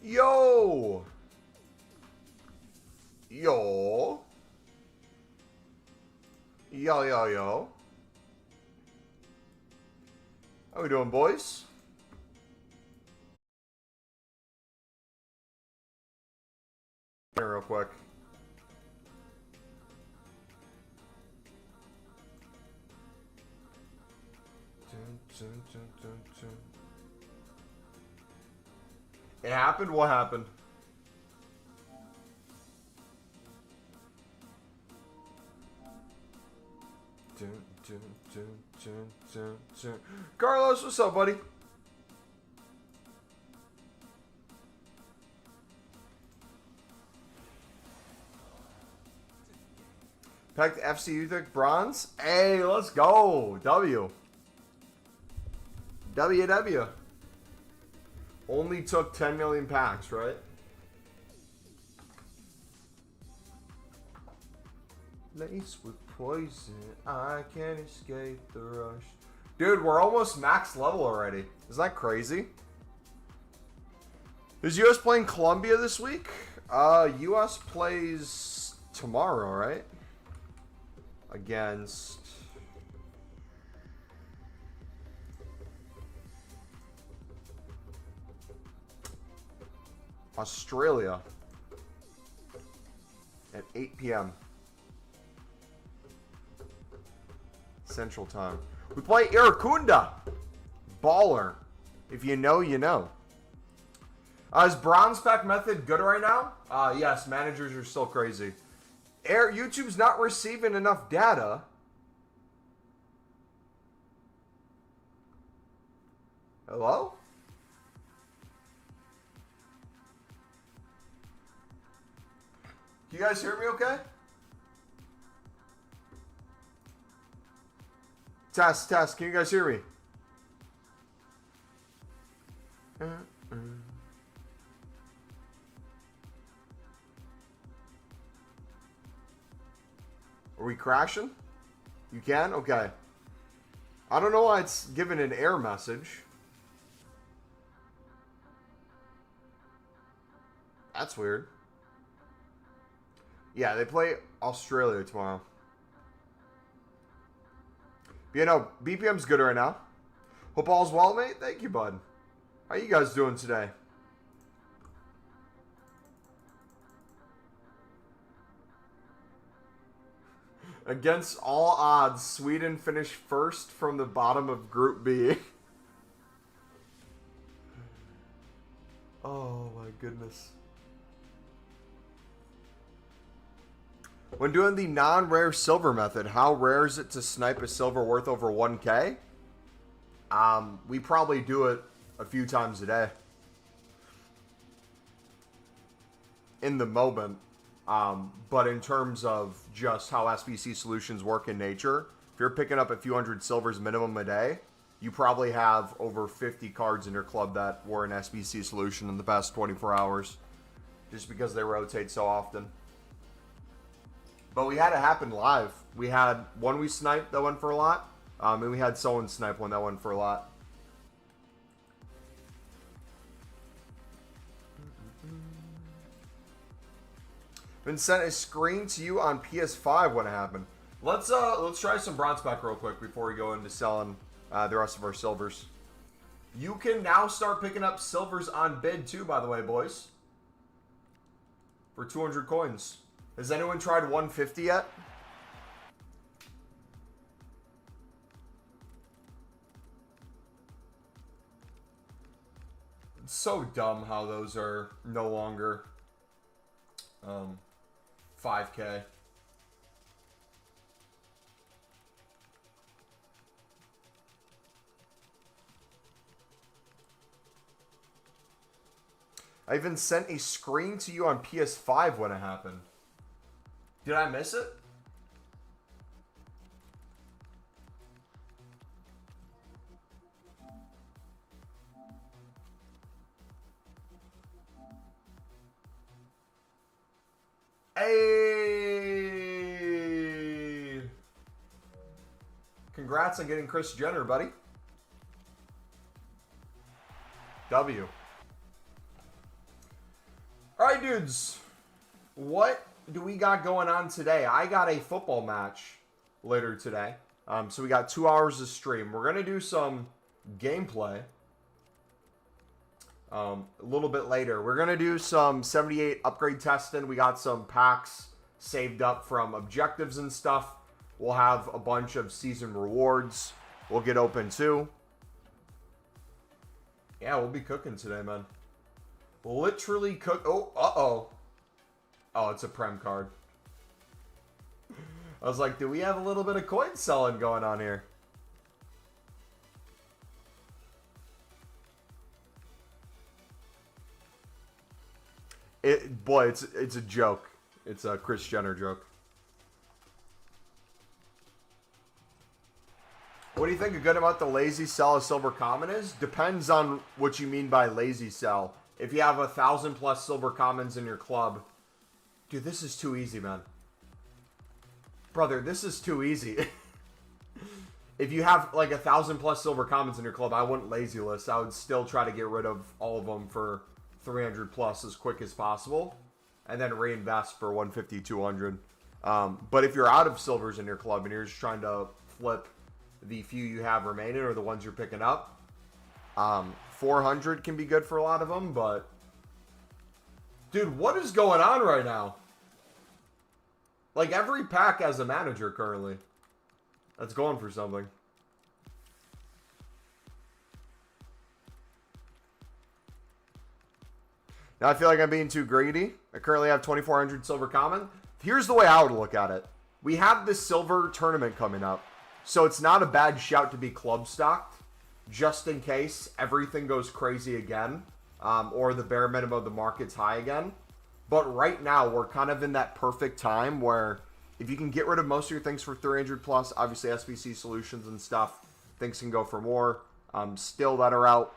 Yo! Yo! Yo, yo, yo. How we doing, boys? Here real quick. It happened? What happened? Carlos, what's up, buddy? Packed FC Utrecht bronze. Hey, let's go. W. WW. Only took 10 million packs, right? Laced with poison, I can't escape the rush. Dude, we're almost max level already. Isn't that crazy? Is US playing Colombia this week? US plays tomorrow, right? Against... Australia. At 8 p.m. Central Time. We play Iracunda. Baller. If you know, you know. Is bronze pack method good right now? Yes, managers are still crazy. YouTube's not receiving enough data. Hello? Can you guys hear me okay? Test, test. Can you guys hear me? Are we crashing? You can? Okay. I don't know why it's giving an error message. That's weird. Yeah, they play Australia tomorrow. You know, BPM's good right now. Hope all's well, mate. Thank you, bud. How you guys doing today? Against all odds, Sweden finished first from the bottom of Group B. Oh my goodness. When doing the non-rare silver method, how rare is it to snipe a silver worth over 1K? We probably do it a few times a day. In the moment. But in terms of just how SBC solutions work in nature, if you're picking up a few hundred silvers minimum a day, you probably have over 50 cards in your club that were an SBC solution in the past 24 hours. Just because they rotate so often. But we had it happen live. We had one we sniped that went for a lot. And we had someone snipe one that went for a lot. Been sent a screen to you on PS5 when it happened. Let's try some bronze pack real quick before we go into selling the rest of our silvers. You can now start picking up silvers on bid too, by the way, boys. For 200 coins. Has anyone tried 150 yet? It's so dumb how those are no longer 5K. I even sent a screen to you on PS5 when it happened. Did I miss it? Hey! Congrats on getting Chris Jenner, buddy. W. dudes. What do we got going on today? I got a football match later today. So we got 2 hours of stream. We're going to do some gameplay a little bit later. We're going to do some 78 upgrade testing. We got some packs saved up from objectives and stuff. We'll have a bunch of season rewards we'll get open too. Yeah, we'll be cooking today, man. We'll literally cook. Oh, uh-oh. Oh, it's a Prem card. I was like, do we have a little bit of coin selling going on here? Boy, it's a joke. It's a Kris Jenner joke. What do you think a good amount the lazy sell of silver common is? Depends on what you mean by lazy sell. If you have 1,000 plus silver commons in your club, dude, this is too easy, man. Brother, this is too easy. If you have like 1,000 plus silver commons in your club, I wouldn't lazy list. I would still try to get rid of all of them for 300 plus as quick as possible, and then reinvest for 150, 200. But if you're out of silvers in your club and you're just trying to flip the few you have remaining or the ones you're picking up, 400 can be good for a lot of them. But dude, what is going on right now? Like, every pack has a manager currently that's going for something. Now I feel like I'm being too greedy. I currently have 2,400 silver common. Here's the way I would look at it. We have this silver tournament coming up, so it's not a bad shout to be club stocked, just in case everything goes crazy again, or the bare minimum of the market's high again. But right now, we're kind of in that perfect time where if you can get rid of most of your things for 300 plus, obviously SBC solutions and stuff, things can go for more. Still that are out.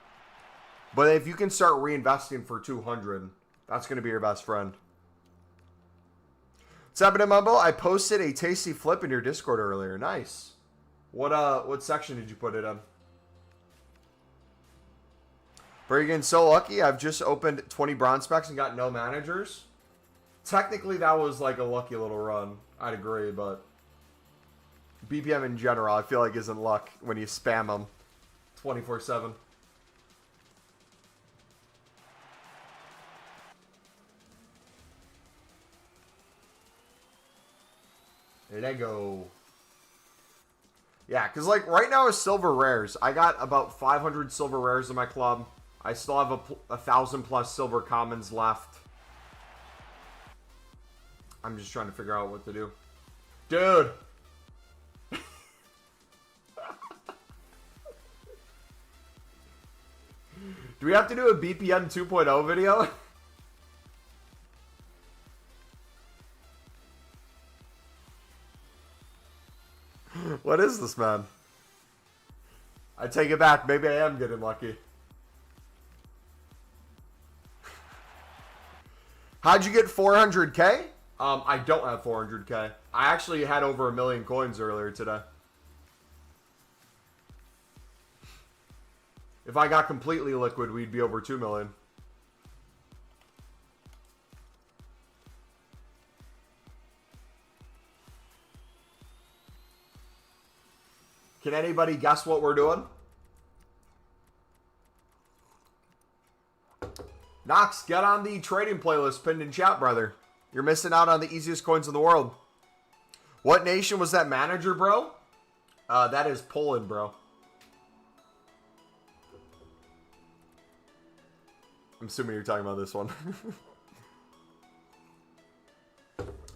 But if you can start reinvesting for 200, that's going to be your best friend. What's happening, Mumbo? I posted a tasty flip in your Discord earlier. Nice. What section did you put it in? But you're getting so lucky. I've just opened 20 bronze specs and got no managers. Technically, that was like a lucky little run. I'd agree, but BPM in general, I feel like isn't luck when you spam them 24/7. There they go. Yeah, because like right now is silver rares. I got about 500 silver rares in my club. I still have 1,000 plus silver commons left. I'm just trying to figure out what to do. Dude! Do we have to do a BPN 2.0 video? What is this, man? I take it back. Maybe I am getting lucky. How'd you get 400k? I don't have 400k. I actually had over 1 million coins earlier today. If I got completely liquid, we'd be over 2 million. Can anybody guess what we're doing? Knox, get on the trading playlist pinned in chat, brother. You're missing out on the easiest coins in the world. What nation was that manager, bro? That is Poland, bro. I'm assuming you're talking about this one.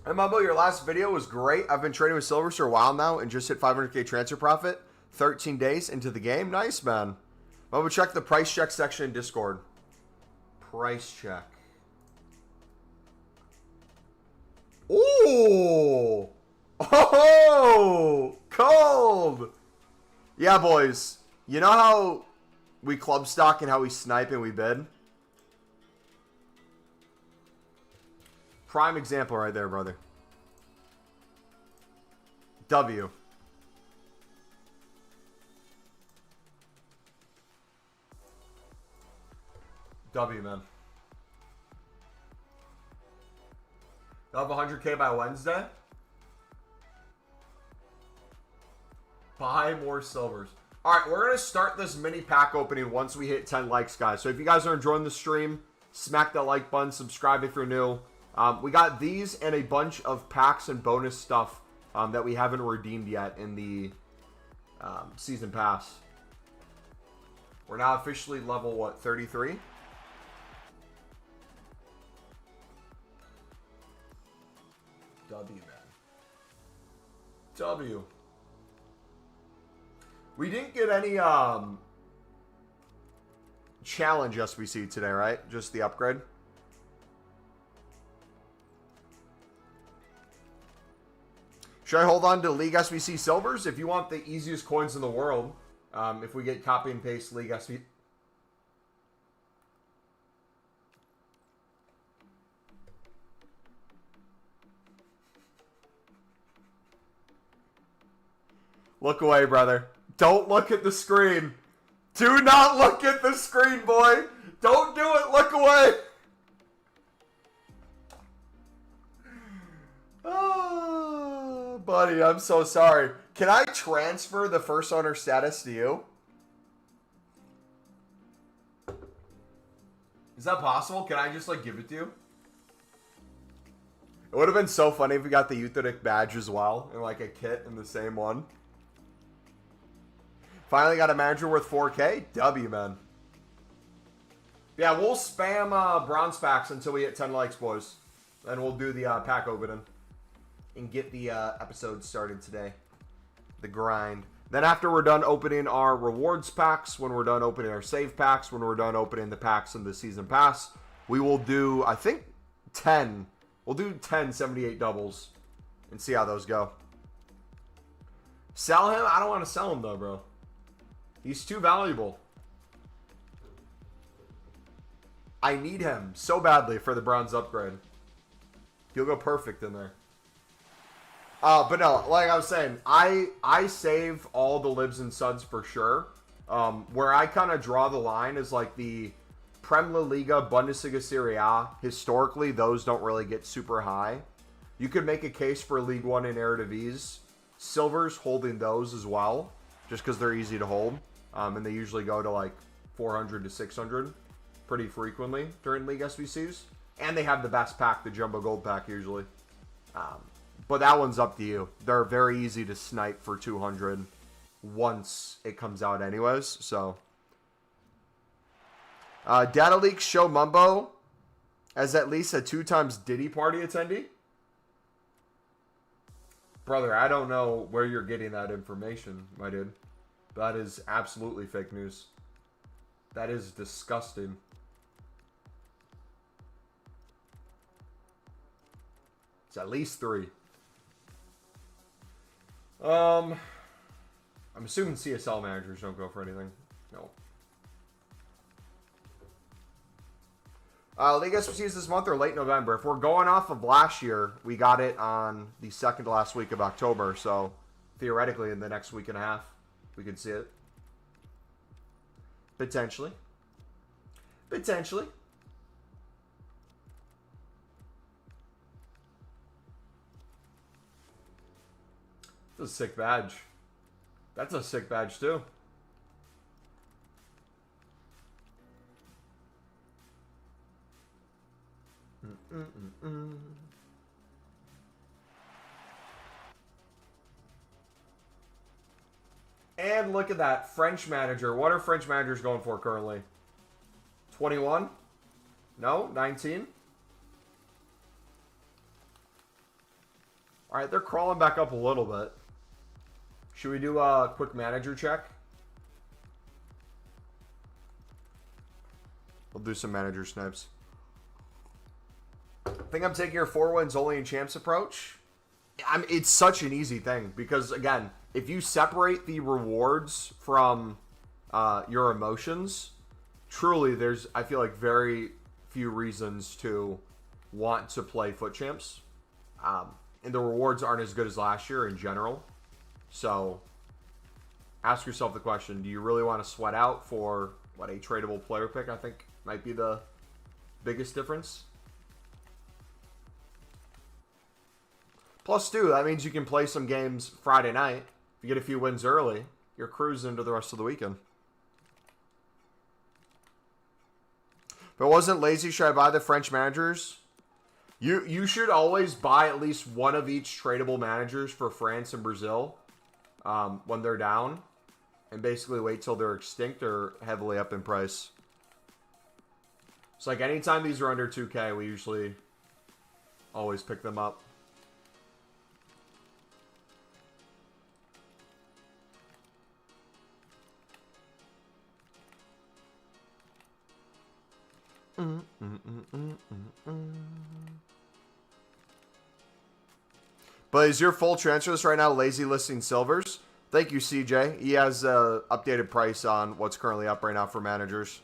Hey, Mumbo, your last video was great. I've been trading with Silvers for a while now and just hit 500k transfer profit 13 days into the game. Nice, man. Mumbo, check the price check section in Discord. Price check. Ooh! Oh! Cold! Yeah, boys. You know how we club stock and how we snipe and we bid? Prime example right there, brother. W. W, man. They'll have 100K by Wednesday. Buy more silvers. All right, we're going to start this mini pack opening once we hit 10 likes, guys. So if you guys are enjoying the stream, smack that like button, subscribe if you're new. We got these and a bunch of packs and bonus stuff that we haven't redeemed yet in the season pass. We're now officially level, what, 33? W, man. W. We didn't get any challenge SBC today, right? Just the upgrade. Should I hold on to League SBC Silvers? If you want the easiest coins in the world, if we get copy and paste League SBC. Look away, brother. Don't look at the screen. Do not look at the screen, boy. Don't do it. Look away. Oh, buddy, I'm so sorry. Can I transfer the first owner status to you? Is that possible? Can I just, like, give it to you? It would have been so funny if we got the Euthanic badge as well, and, like, a kit in the same one. Finally got a manager worth 4K. W, man. Yeah, we'll spam bronze packs until we hit 10 likes, boys. Then we'll do the pack opening and get the episode started today. The grind. Then after we're done opening our rewards packs, when we're done opening our save packs, when we're done opening the packs in the season pass, we will do, I think, 10. We'll do 10 78 doubles and see how those go. Sell him? I don't want to sell him, though, bro. He's too valuable. I need him so badly for the bronze upgrade. He'll go perfect in there. But no, like I was saying, I save all the libs and suds for sure. Where I kind of draw the line is like the Prem La Liga, Bundesliga, Serie A. Historically, those don't really get super high. You could make a case for League One and Eredivisie. Silvers holding those as well, just because they're easy to hold. And they usually go to like 400 to 600 pretty frequently during League SBCs. And they have the best pack, the Jumbo Gold pack, usually. But that one's up to you. They're very easy to snipe for 200 once it comes out anyways. So, data leaks show Mumbo as at least a 2 times Diddy party attendee. Brother, I don't know where you're getting that information, my dude. That is absolutely fake news. That is disgusting. It's at least 3. I'm assuming CSL managers don't go for anything. No. League SBCs this month or late November. If we're going off of last year, we got it on the second to last week of October. So theoretically, in the next week and a half, we could see it. Potentially. Potentially. That's a sick badge. That's a sick badge, too. And look at that. French manager. What are French managers going for currently? 21? No? 19? Alright, they're crawling back up a little bit. Should we do a quick manager check? We'll do some manager snipes. I think I'm taking your 4 wins only in champs approach. It's such an easy thing because, again, if you separate the rewards from your emotions, truly there's, I feel like, very few reasons to want to play FUT champs. And the rewards aren't as good as last year in general. So ask yourself the question, do you really want to sweat out for, what, a tradable player pick, I think might be the biggest difference? +2, that means you can play some games Friday night. If you get a few wins early, you're cruising into the rest of the weekend. If it wasn't lazy, should I buy the French managers? You should always buy at least one of each tradable managers for France and Brazil when they're down. And basically wait till they're extinct or heavily up in price. It's like anytime these are under 2K, we usually always pick them up. But is your full transfer list right now lazy listing silvers? Thank you, CJ. He has an updated price on what's currently up right now for managers.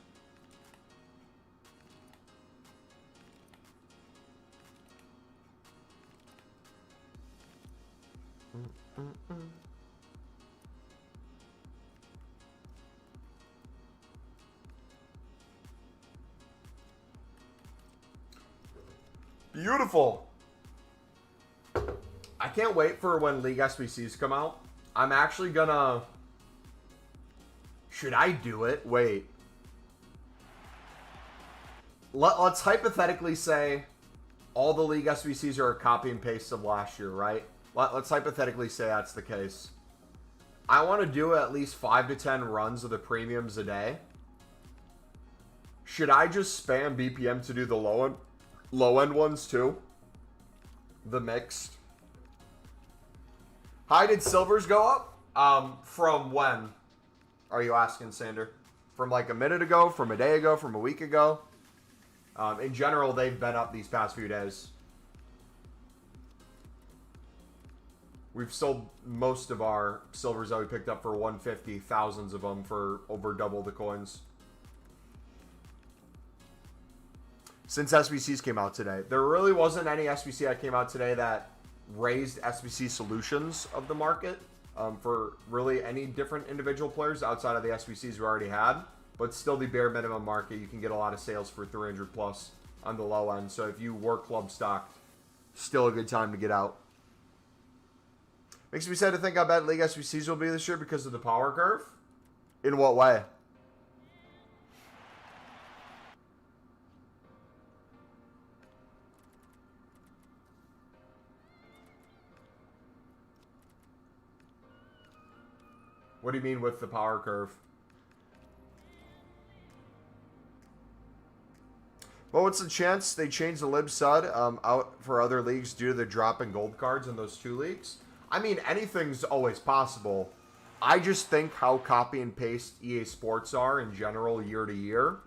Beautiful. I can't wait for when League SBCs come out. I'm actually gonna... Should I do it? Wait. Let's hypothetically say all the League SBCs are a copy and paste of last year, right? Let's hypothetically say that's the case. I want to do at least 5 to 10 runs of the premiums a day. Should I just spam BPM to do the low end ones too? The mixed. Hi, did silvers go up? From when? Are you asking, Sander? From like a minute ago, from a day ago, from a week ago? In general, they've been up these past few days. We've sold most of our silvers that we picked up for 150, thousands of them for over double the coins. Since SBCs came out today. There really wasn't any SBC that came out today that raised SBC solutions of the market for really any different individual players outside of the SBCs we already had. But still the bare minimum market, you can get a lot of sales for 300 plus on the low end. So if you were club stocked, still a good time to get out. Makes me sad to think how bad League SBCs will be this year because of the power curve. In what way? What do you mean with the power curve? Well, what's the chance they change the Lib Sud out for other leagues due to the drop in gold cards in those 2 leagues? I mean, anything's always possible. I just think how copy and paste EA Sports are in general year to year.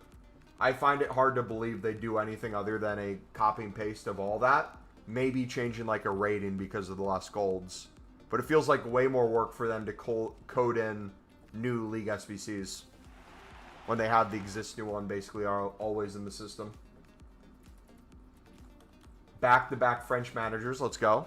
I find it hard to believe they do anything other than a copy and paste of all that. Maybe changing like a rating because of the lost golds. But it feels like way more work for them to code in new League SBCs when they have the existing one basically are always in the system. Back-to-back French managers. Let's go.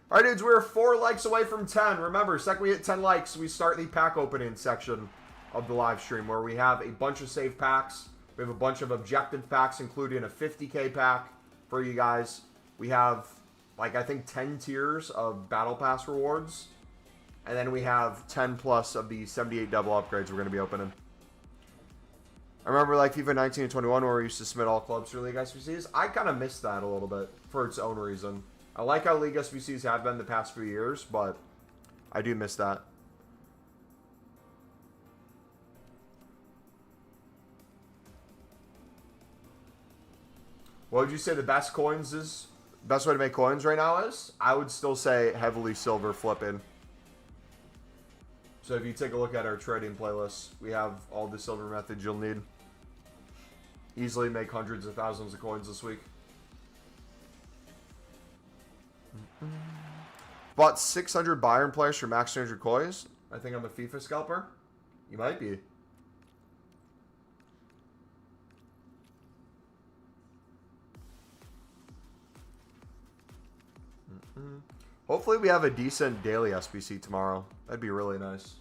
All right, dudes, we're 4 likes away from 10. Remember, second we hit 10 likes, we start the pack opening section of the live stream where we have a bunch of save packs. We have a bunch of objective packs, including a 50K pack for you guys. We have, like, I think 10 tiers of Battle Pass rewards. And then we have 10 plus of the 78 double upgrades we're going to be opening. I remember, like, FIFA 19 and 21 where we used to submit all clubs for League SBCs. I kind of missed that a little bit for its own reason. I like how League SBCs have been the past few years, but I do miss that. What would you say the best way to make coins right now is? I would still say heavily silver flipping. So if you take a look at our trading playlist, we have all the silver methods you'll need. Easily make hundreds of thousands of coins this week. Bought 600 Bayern players for max 300 coins. I think I'm a FIFA scalper. You might be. Hopefully we have a decent daily SBC tomorrow. That'd be really nice.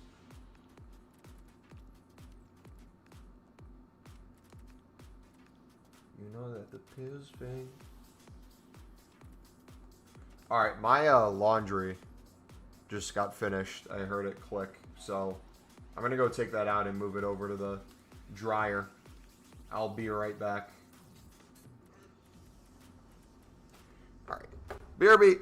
You know that the pills fade. All right, my laundry just got finished. I heard it click, so I'm gonna go take that out and move it over to the dryer. I'll be right back. All right, BRB.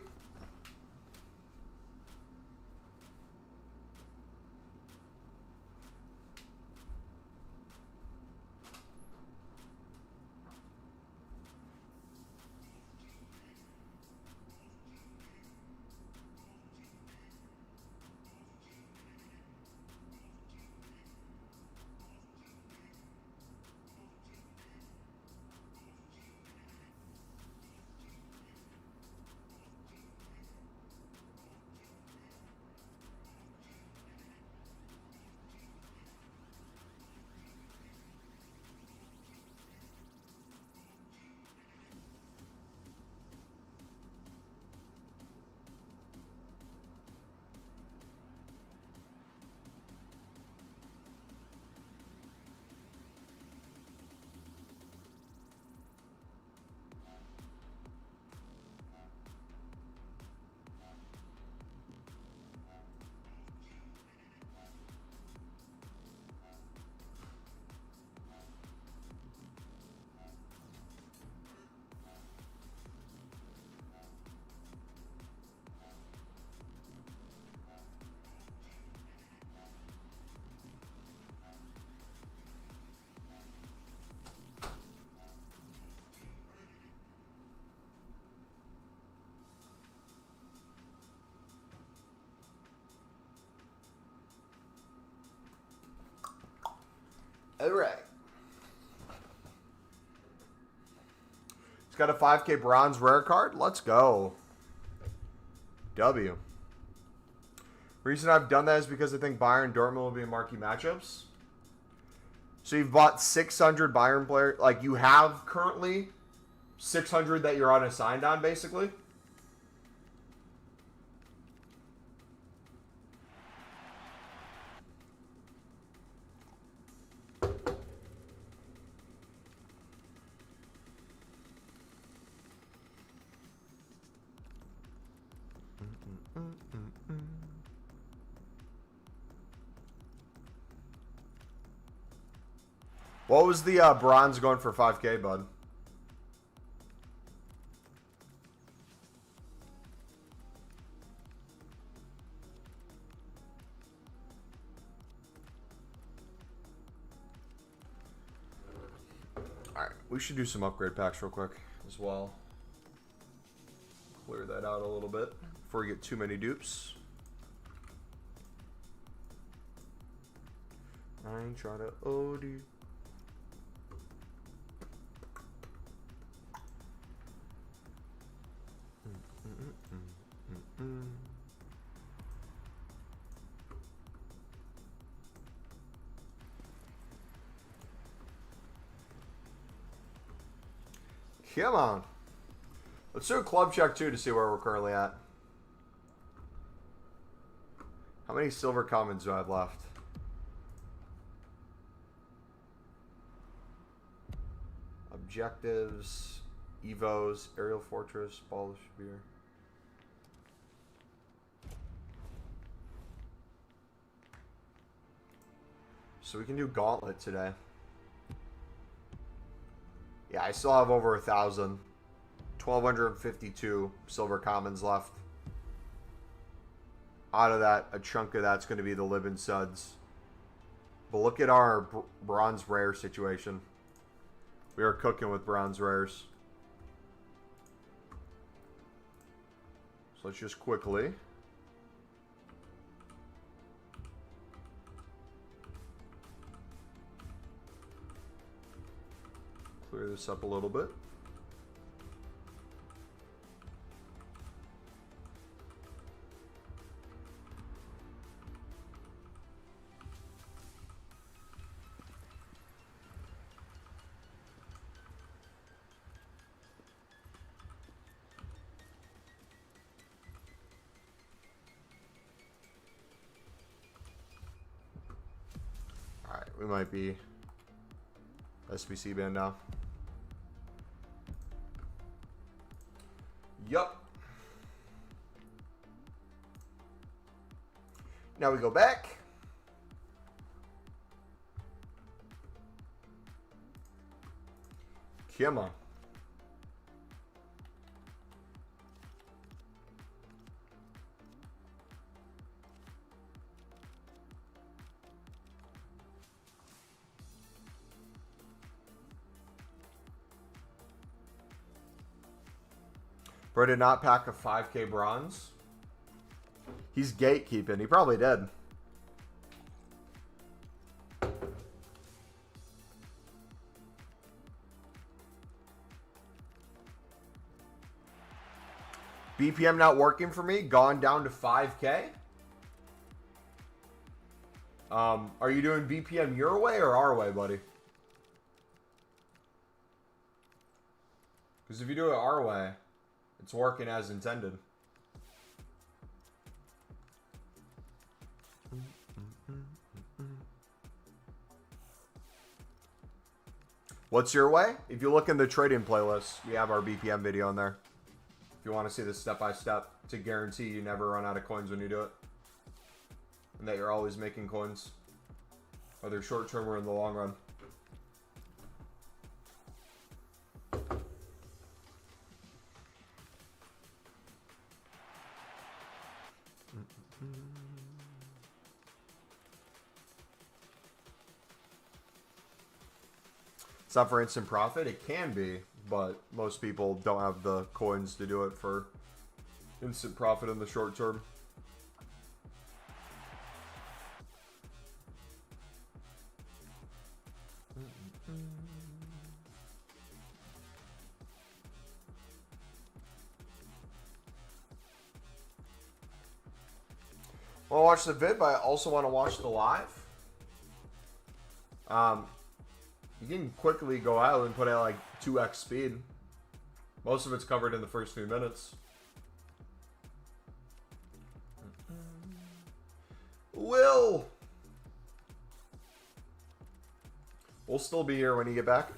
All right. It's got a 5K bronze rare card. Let's go. W. Reason I've done that is because I think Bayern and Dortmund will be marquee matchups. So you've bought 600 Bayern players. Like, you have currently 600 that you're unassigned on, basically. What was the bronze going for 5K, bud? Alright, we should do some upgrade packs real quick as well. Clear that out a little bit before we get too many dupes. I ain't trying to OD. Come on. Let's do a club check too to see where we're currently at. How many silver commons do I have left? Objectives, Evos, Aerial Fortress, Ball of Spear. So we can do Gauntlet today. Yeah, I still have over 1,000. 1,252 silver commons left. Out of that, a chunk of that's going to be the Libin Suds. But look at our bronze rare situation. We are cooking with bronze rares. So let's just quickly. Clear this up a little bit. All right, we might be SBC band now. Yup. Now we go back. Come on. Bro did not pack a 5K bronze. He's gatekeeping. He probably did. BPM not working for me. Gone down to 5K. Are you doing BPM your way or our way, buddy? Because if you do it our way, it's working as intended. What's your way? If you look in the trading playlist, we have our BPM video in there. If you want to see this step-by-step to guarantee you never run out of coins when you do it. And that you're always making coins. Whether short-term or in the long run. It's not for instant profit. It can be, but most people don't have the coins to do it for instant profit in the short term. I want to watch the vid, but I also want to watch the live. You can quickly go out and put at like 2x speed. Most of it's covered in the first few minutes. We'll still be here when you get back.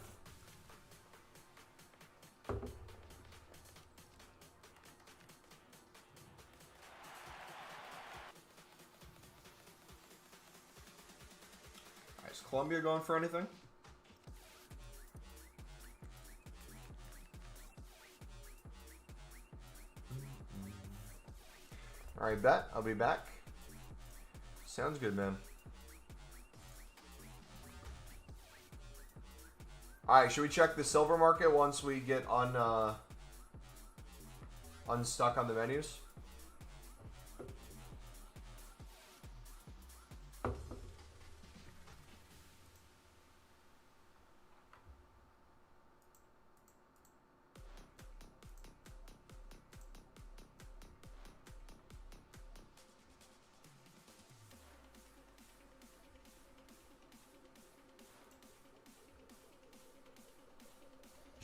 Is Columbia going for anything? Alright, bet. I'll be back. Sounds good, man. Alright, should we check the silver market once we get unstuck on the menus?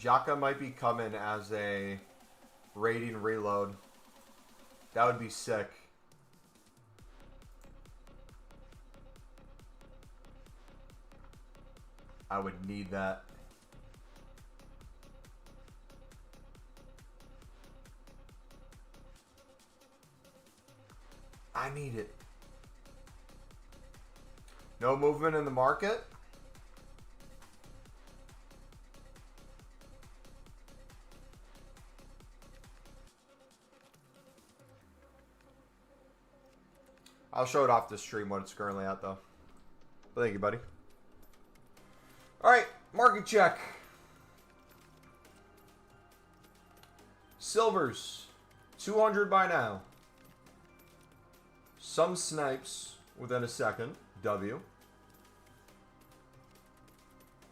Xhaka might be coming as a rating reload. That would be sick. I would need that. I need it. No movement in the market. I'll show it off the stream what it's currently at, though. But thank you, buddy. All right, market check. Silvers, 200 by now. Some snipes within a second. W.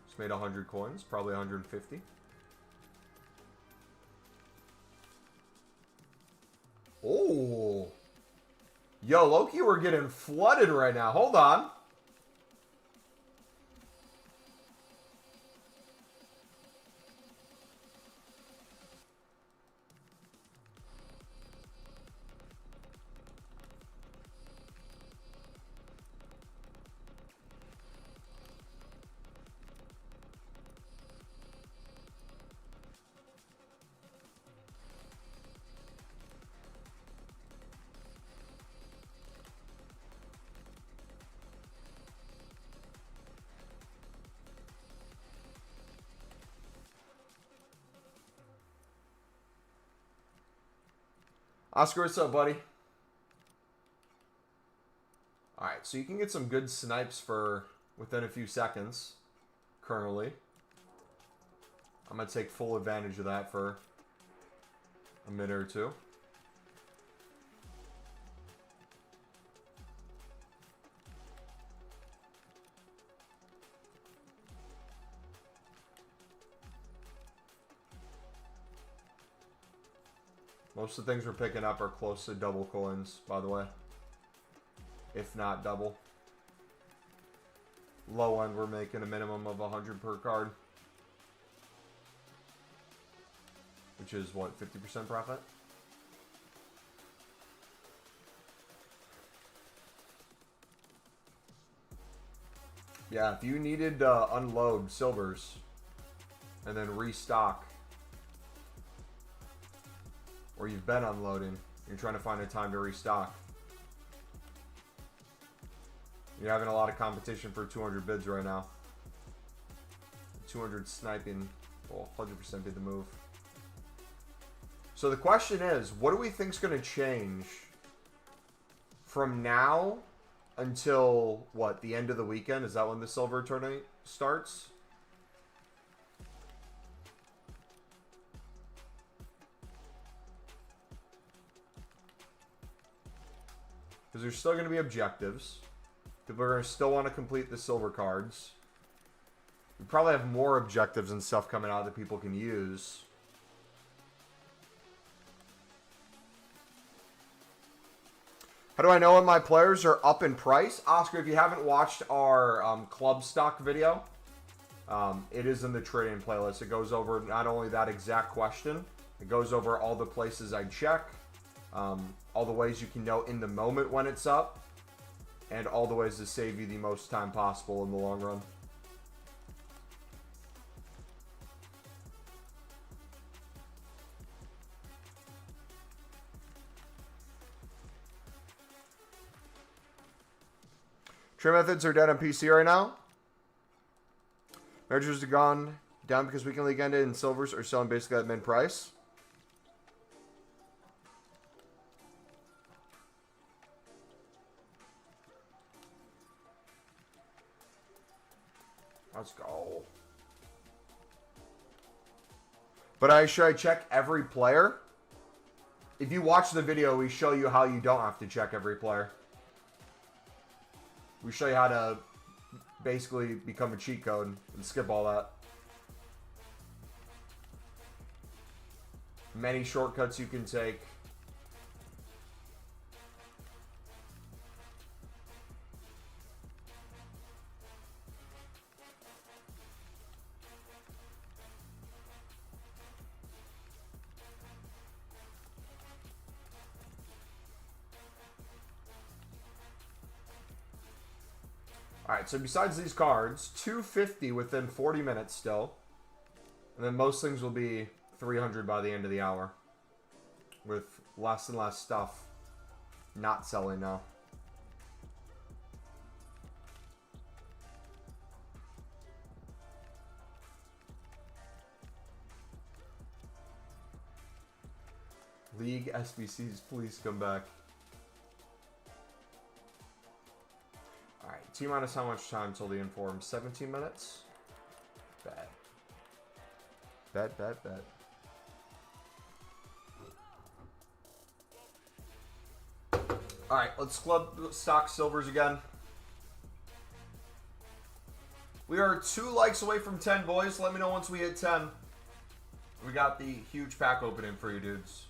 Just made 100 coins, probably 150. Oh. Yo, Loki, we're getting flooded right now. Hold on. Oscar, what's up, buddy? Alright, so you can get some good snipes for within a few seconds, currently. I'm going to take full advantage of that for a minute or two. Most of the things we're picking up are close to double coins, by the way. If not double. Low end, we're making a minimum of 100 per card. Which is, what, 50% profit? Yeah, if you needed to unload silvers and then restock, or you've been unloading, you're trying to find a time to restock, you're having a lot of competition for 200 bids right now. 200 sniping will 100% be the move. So the question is, what do we think is going to change from now until, what, the end of the weekend? Is that when the silver tournament starts? Because there's still going to be objectives. People are going to still want to complete the silver cards. We probably have more objectives and stuff coming out that people can use. How do I know when my players are up in price? Oscar, if you haven't watched our club stock video, it is in the trading playlist. It goes over not only that exact question, it goes over all the places I check, all the ways you can know in the moment when it's up, and all the ways to save you the most time possible in the long run. Trade methods are dead on PC right now. Measures have gone down because weekend league ended and silvers are selling basically at mid price. Let's go. But should I check every player? If you watch the video, we show you how you don't have to check every player. We show you how to basically become a cheat code and skip all that. Many shortcuts you can take. Alright, so besides these cards, 250 within 40 minutes still. And then most things will be 300 by the end of the hour. With less and less stuff not selling now. League SBCs, please come back. Alright, T-minus how much time till the inform? 17 minutes? Bet. Bet, bet, bet. Alright, let's club stock silvers again. We are 2 likes away from 10, boys. Let me know once we hit 10. We got the huge pack opening for you dudes.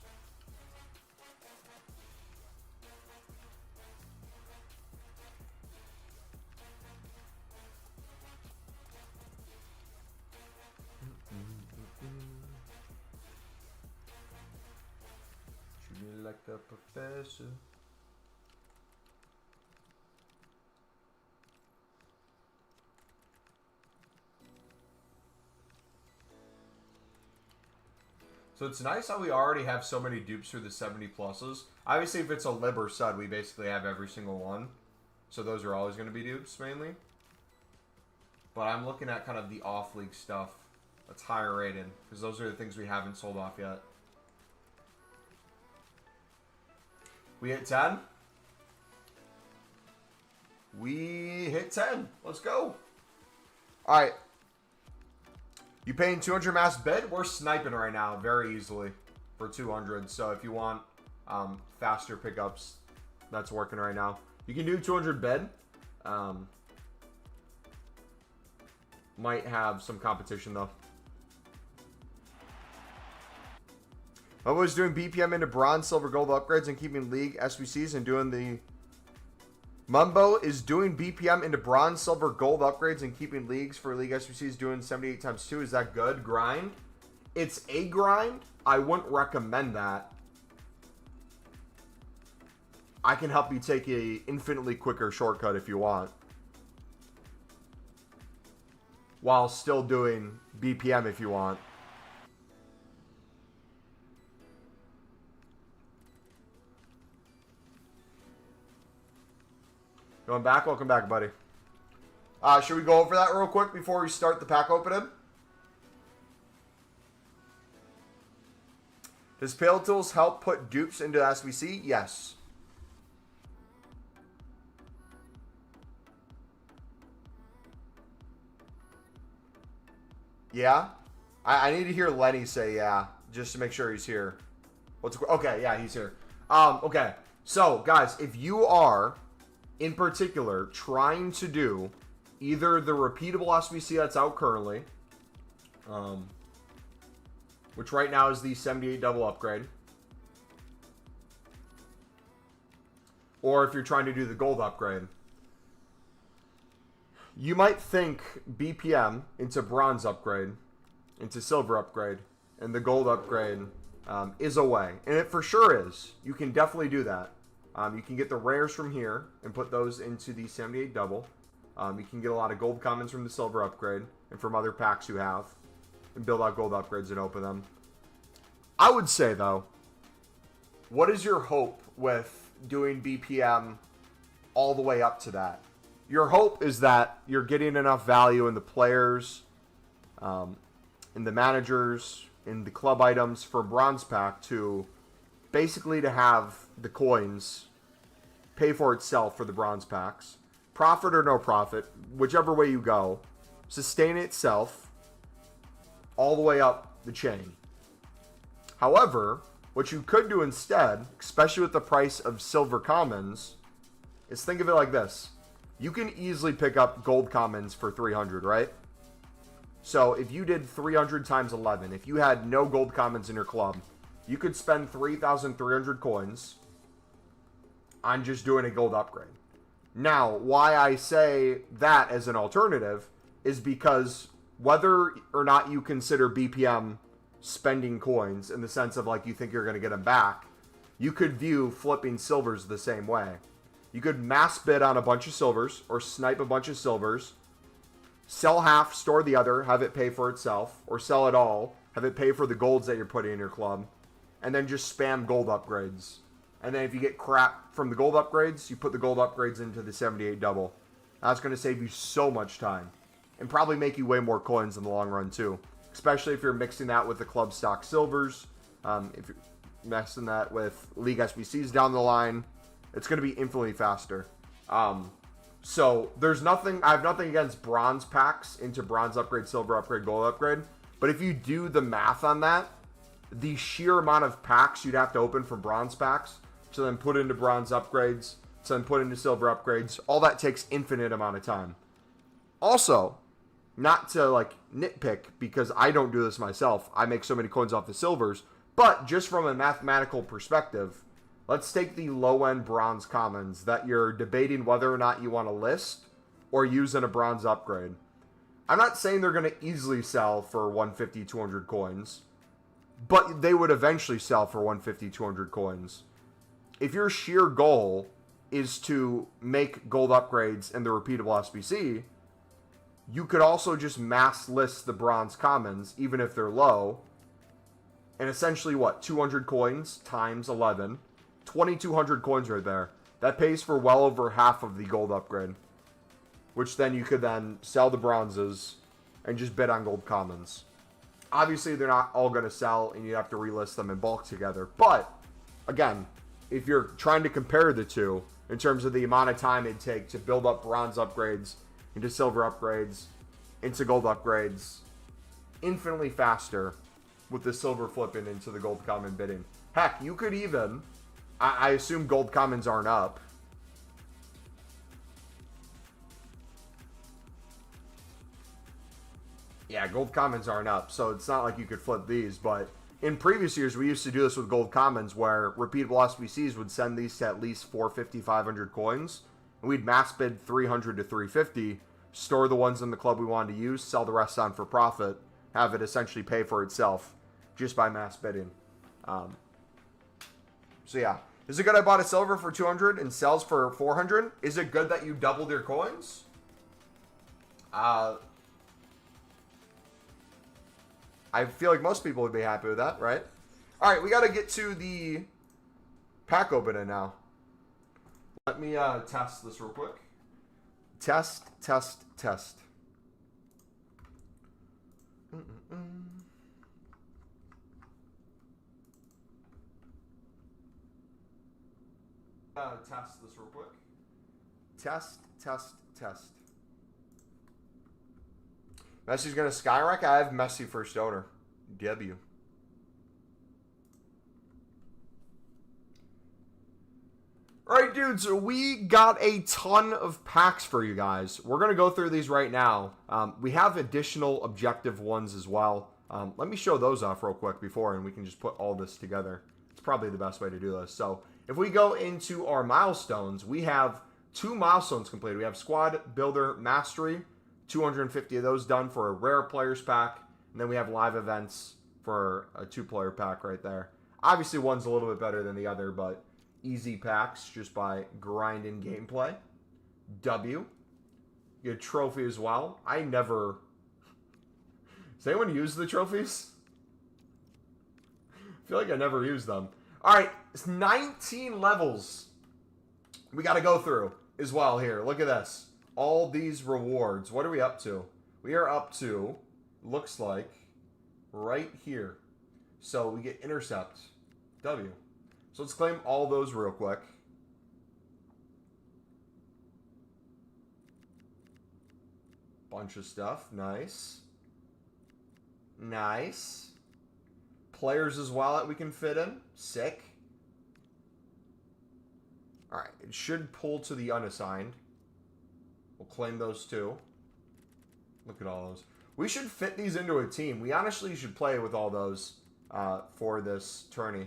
Treat me like a professor. So it's nice how we already have so many dupes for the 70 pluses. Obviously, if it's a lib or stud, we basically have every single one. So those are always going to be dupes, mainly. But I'm looking at kind of the off-league stuff that's higher rated. Because those are the things we haven't sold off yet. We hit 10. We hit 10. Let's go. All right. You paying 200 mass bid? We're sniping right now very easily for 200. So if you want faster pickups, that's working right now. You can do 200 bid. Might have some competition though. I was doing BPM into bronze, silver, gold upgrades and keeping league SBCs and doing the... Mumbo is doing BPM into bronze, silver, gold upgrades and keeping leagues for league SBCs doing 78 times 2. Is that good? Grind? It's a grind. I wouldn't recommend that. I can help you take a infinitely quicker shortcut if you want, while still doing BPM if you want. Going back? Welcome back, buddy. Should we go over that real quick before we start the pack opening? Does Pale Tools help put dupes into SBC? Yes. Yeah? I need to hear Lenny say yeah, just to make sure he's here. Okay, yeah, he's here. Okay. So, guys, if you are, in particular, trying to do either the repeatable SBC that's out currently, which right now is the 78 double upgrade, or if you're trying to do the gold upgrade, you might think BPM into bronze upgrade, into silver upgrade, and the gold upgrade is a way. And it for sure is. You can definitely do that. You can get the rares from here and put those into the 78 double. You can get a lot of gold commons from the silver upgrade and from other packs you have, and build out gold upgrades and open them. I would say, though, what is your hope with doing BPM all the way up to that? Your hope is that you're getting enough value in the players, in the managers, in the club items for bronze pack to basically to have the coins pay for itself for the bronze packs. Profit or no profit, whichever way you go, sustain itself all the way up the chain. However, what you could do instead, especially with the price of silver commons, is think of it like this. You can easily pick up gold commons for 300, right? So if you did 300 times 11, if you had no gold commons in your club, you could spend 3,300 coins on just doing a gold upgrade. Now, why I say that as an alternative is because whether or not you consider BPM spending coins in the sense of like you think you're going to get them back, you could view flipping silvers the same way. You could mass bid on a bunch of silvers or snipe a bunch of silvers, sell half, store the other, have it pay for itself, or sell it all, have it pay for the golds that you're putting in your club, and then just spam gold upgrades. And then if you get crap from the gold upgrades, you put the gold upgrades into the 78 double. That's going to save you so much time and probably make you way more coins in the long run too, especially if you're mixing that with the club stock silvers. If you're mixing that with league SBCs down the line, it's going to be infinitely faster. So there's nothing, I have nothing against bronze packs into bronze upgrade, silver upgrade, gold upgrade. But if you do the math on that, the sheer amount of packs you'd have to open from bronze packs to then put into bronze upgrades, to then put into silver upgrades, all that takes infinite amount of time. Also, not to like nitpick because I don't do this myself. I make so many coins off the silvers, but just from a mathematical perspective, let's take the low-end bronze commons that you're debating whether or not you want to list or use in a bronze upgrade. I'm not saying they're going to easily sell for 150, 200 coins, but they would eventually sell for 150, 200 coins. If your sheer goal is to make gold upgrades in the repeatable SBC, you could also just mass list the bronze commons, even if they're low, and essentially, 200 coins times 11, 2,200 coins right there. That pays for well over half of the gold upgrade, which then you could then sell the bronzes and just bid on gold commons. Obviously, they're not all going to sell, and you have to relist them in bulk together. But, again, if you're trying to compare the two in terms of the amount of time it'd take to build up bronze upgrades into silver upgrades into gold upgrades, infinitely faster with the silver flipping into the gold common bidding. Heck, you could even, I assume gold commons aren't up. Yeah, gold commons aren't up, so it's not like you could flip these, but in previous years, we used to do this with gold commons where repeatable SBCs would send these to at least 450, 500 coins, and we'd mass bid 300 to 350, store the ones in the club we wanted to use, sell the rest on for profit, have it essentially pay for itself just by mass bidding. So yeah, is it good I bought a silver for 200 and sells for 400? Is it good that you doubled your coins? I feel like most people would be happy with that, right? All right, we got to get to the pack opening now. Let me test this real quick. Test. Test. This real quick. Test. Messi's going to skyrocket. I have Messi first owner. W. Alright, dudes, we got a ton of packs for you guys. We're going to go through these right now. We have additional objective ones as well. Let me show those off real quick before, and we can just put all this together. It's probably the best way to do this. So, if we go into our milestones, we have 2 milestones completed. We have Squad Builder Mastery. 250 of those done for a rare players pack. And then we have live events for a 2-player pack right there. Obviously, one's a little bit better than the other, but easy packs just by grinding gameplay. W. You get a trophy as well. I never... Does anyone use the trophies? I feel like I never use them. Alright, it's 19 levels we got to go through as well here. Look at this. All these rewards. What are we up to? We are up to, looks like, right here. So we get intercept. W. So let's claim all those real quick. Bunch of stuff. Nice. Nice. Players as well that we can fit in. Sick. Alright, it should pull to the unassigned. We'll claim those too. Look at all those. We should fit these into a team. We honestly should play with all those for this tourney.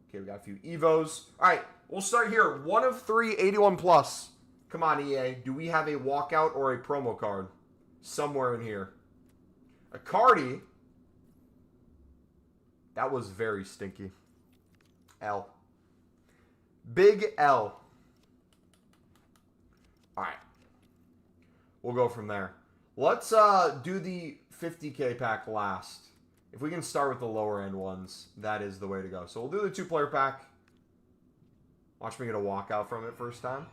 Okay, we got a few Evos. Alright, we'll start here. 1 of 3, 81 plus. Come on, EA. Do we have a walkout or a promo card? Somewhere in here. A Cardi. That was very stinky. L. Big L. Alright. We'll go from there. Let's do the 50k pack last. If we can start with the lower end ones, that is the way to go. So we'll do the 2-player pack. Watch me get a walkout from it first time.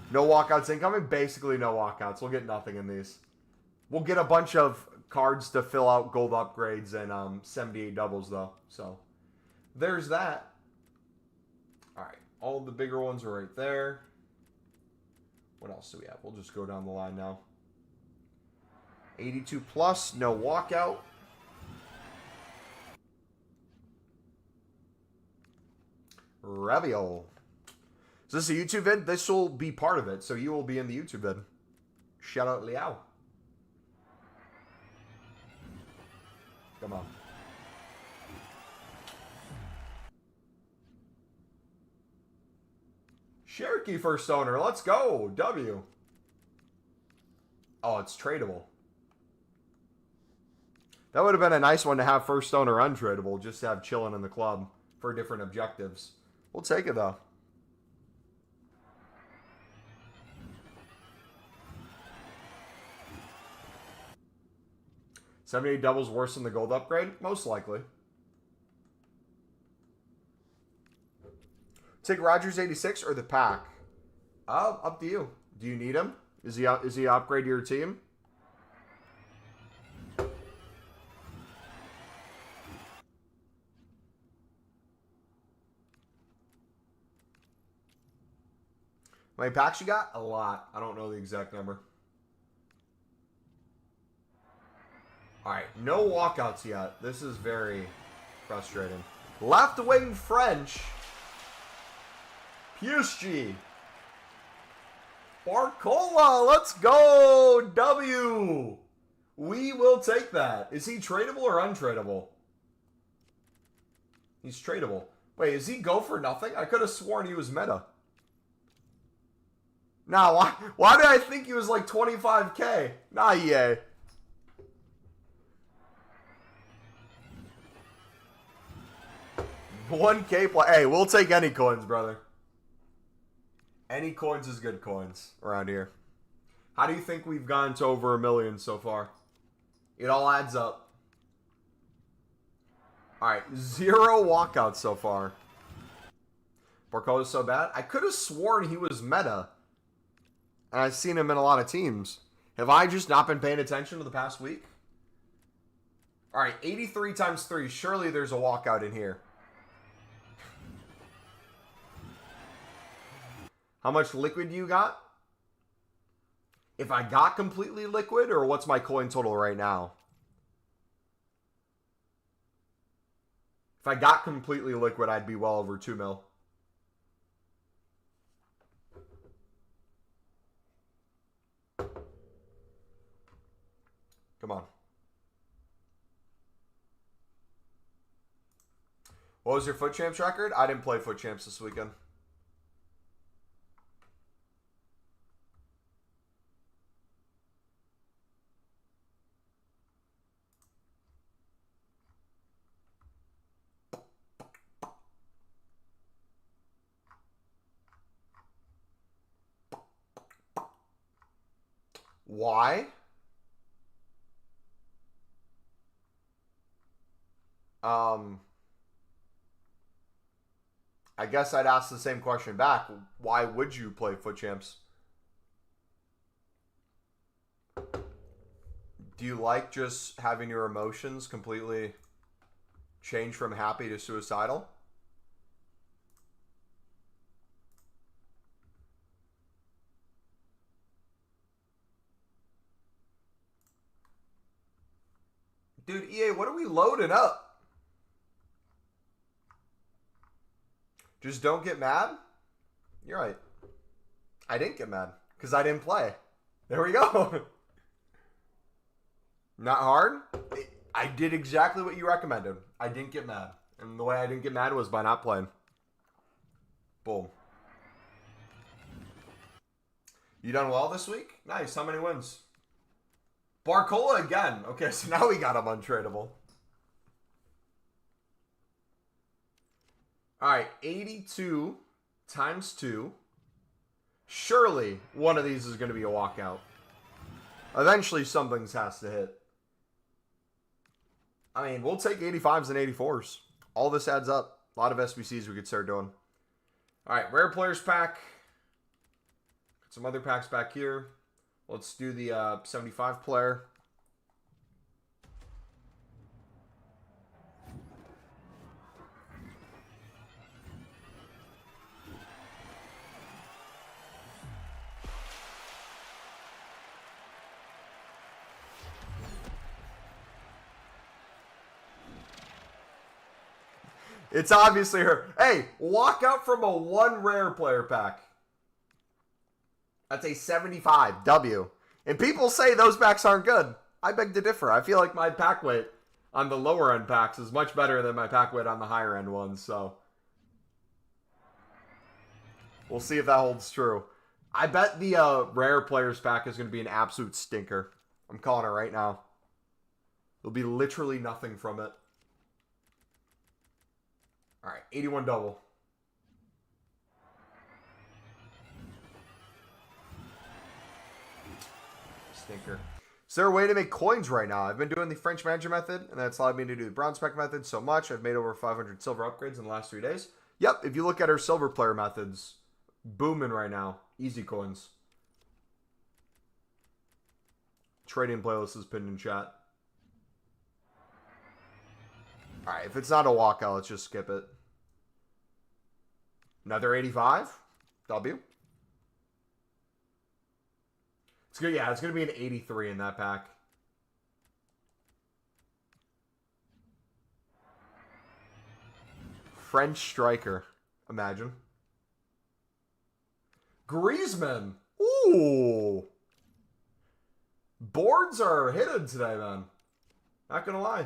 No walkouts incoming. Basically no walkouts. We'll get nothing in these. We'll get a bunch of cards to fill out gold upgrades and 78 doubles though. So there's that. Alright. All the bigger ones are right there. What else do we have? We'll just go down the line now. 82 plus, no walkout. Reviol. Is this a YouTube vid? This will be part of it, so you will be in the YouTube vid. Shout out Liao. Come on. Cherokee first owner. Let's go. W. Oh, it's tradable. That would have been a nice one to have first owner untradeable, just to have chilling in the club for different objectives. We'll take it, though. $78 doubles worse than the gold upgrade? Most likely. Take Rogers 86 or the pack? Up to you. Do you need him? Is he upgrade to your team? How many packs you got? A lot. I don't know the exact number. Alright, no walkouts yet. This is very frustrating. Left wing French. PSG. Barcola, let's go! W! We will take that. Is he tradable or untradeable? He's tradable. Wait, is he go for nothing? I could have sworn he was meta. Nah, why did I think he was like 25K? Nah, EA. $1K play. Hey, we'll take any coins, brother. Any coins is good coins around here. How do you think we've gone to over 1 million so far? It all adds up. Alright, 0 walkouts so far. Barcola's so bad. I could have sworn he was meta. And I've seen him in a lot of teams. Have I just not been paying attention to the past week? Alright, 83 times 3. Surely there's a walkout in here. How much liquid you got? If I got completely liquid, or what's my coin total right now? If I got completely liquid, I'd be well over 2 mil. Come on. What was your Foot Champs record? I didn't play Foot Champs this weekend. Why? I guess I'd ask the same question back. Why would you play Foot Champs? Do you like just having your emotions completely change from happy to suicidal? Dude, EA, what are we loading up? Just don't get mad? You're right. I didn't get mad because I didn't play. There we go. Not hard. I did exactly what you recommended. I didn't get mad. And the way I didn't get mad was by not playing. Boom. You done well this week? Nice. How many wins? Barcola again. Okay, so now we got him untradeable. Alright, 82 times 2. Surely one of these is going to be a walkout. Eventually something has to hit. I mean, we'll take 85s and 84s. All this adds up. A lot of SBCs we could start doing. Alright, rare players pack. Got some other packs back here. Let's do the 75 player. It's obviously her. Hey, walk out from a 1 rare player pack. That's a 75 W. And people say those packs aren't good. I beg to differ. I feel like my pack weight on the lower end packs is much better than my pack weight on the higher end ones. So we'll see if that holds true. I bet the rare players pack is going to be an absolute stinker. I'm calling it right now. There'll be literally nothing from it. All right, 81 double. Stinker. Is there a way to make coins right now? I've been doing the French manager method, and that's allowed me to do the bronze spec method so much. I've made over 500 silver upgrades in the last 3 days. Yep, if you look at our silver player methods, booming right now. Easy coins. Trading playlist is pinned in chat. All right, if it's not a walkout, let's just skip it. Another 85. W. It's good. Yeah, it's going to be an 83 in that pack. French striker. Imagine. Griezmann. Ooh. Boards are hidden today, man. Not going to lie.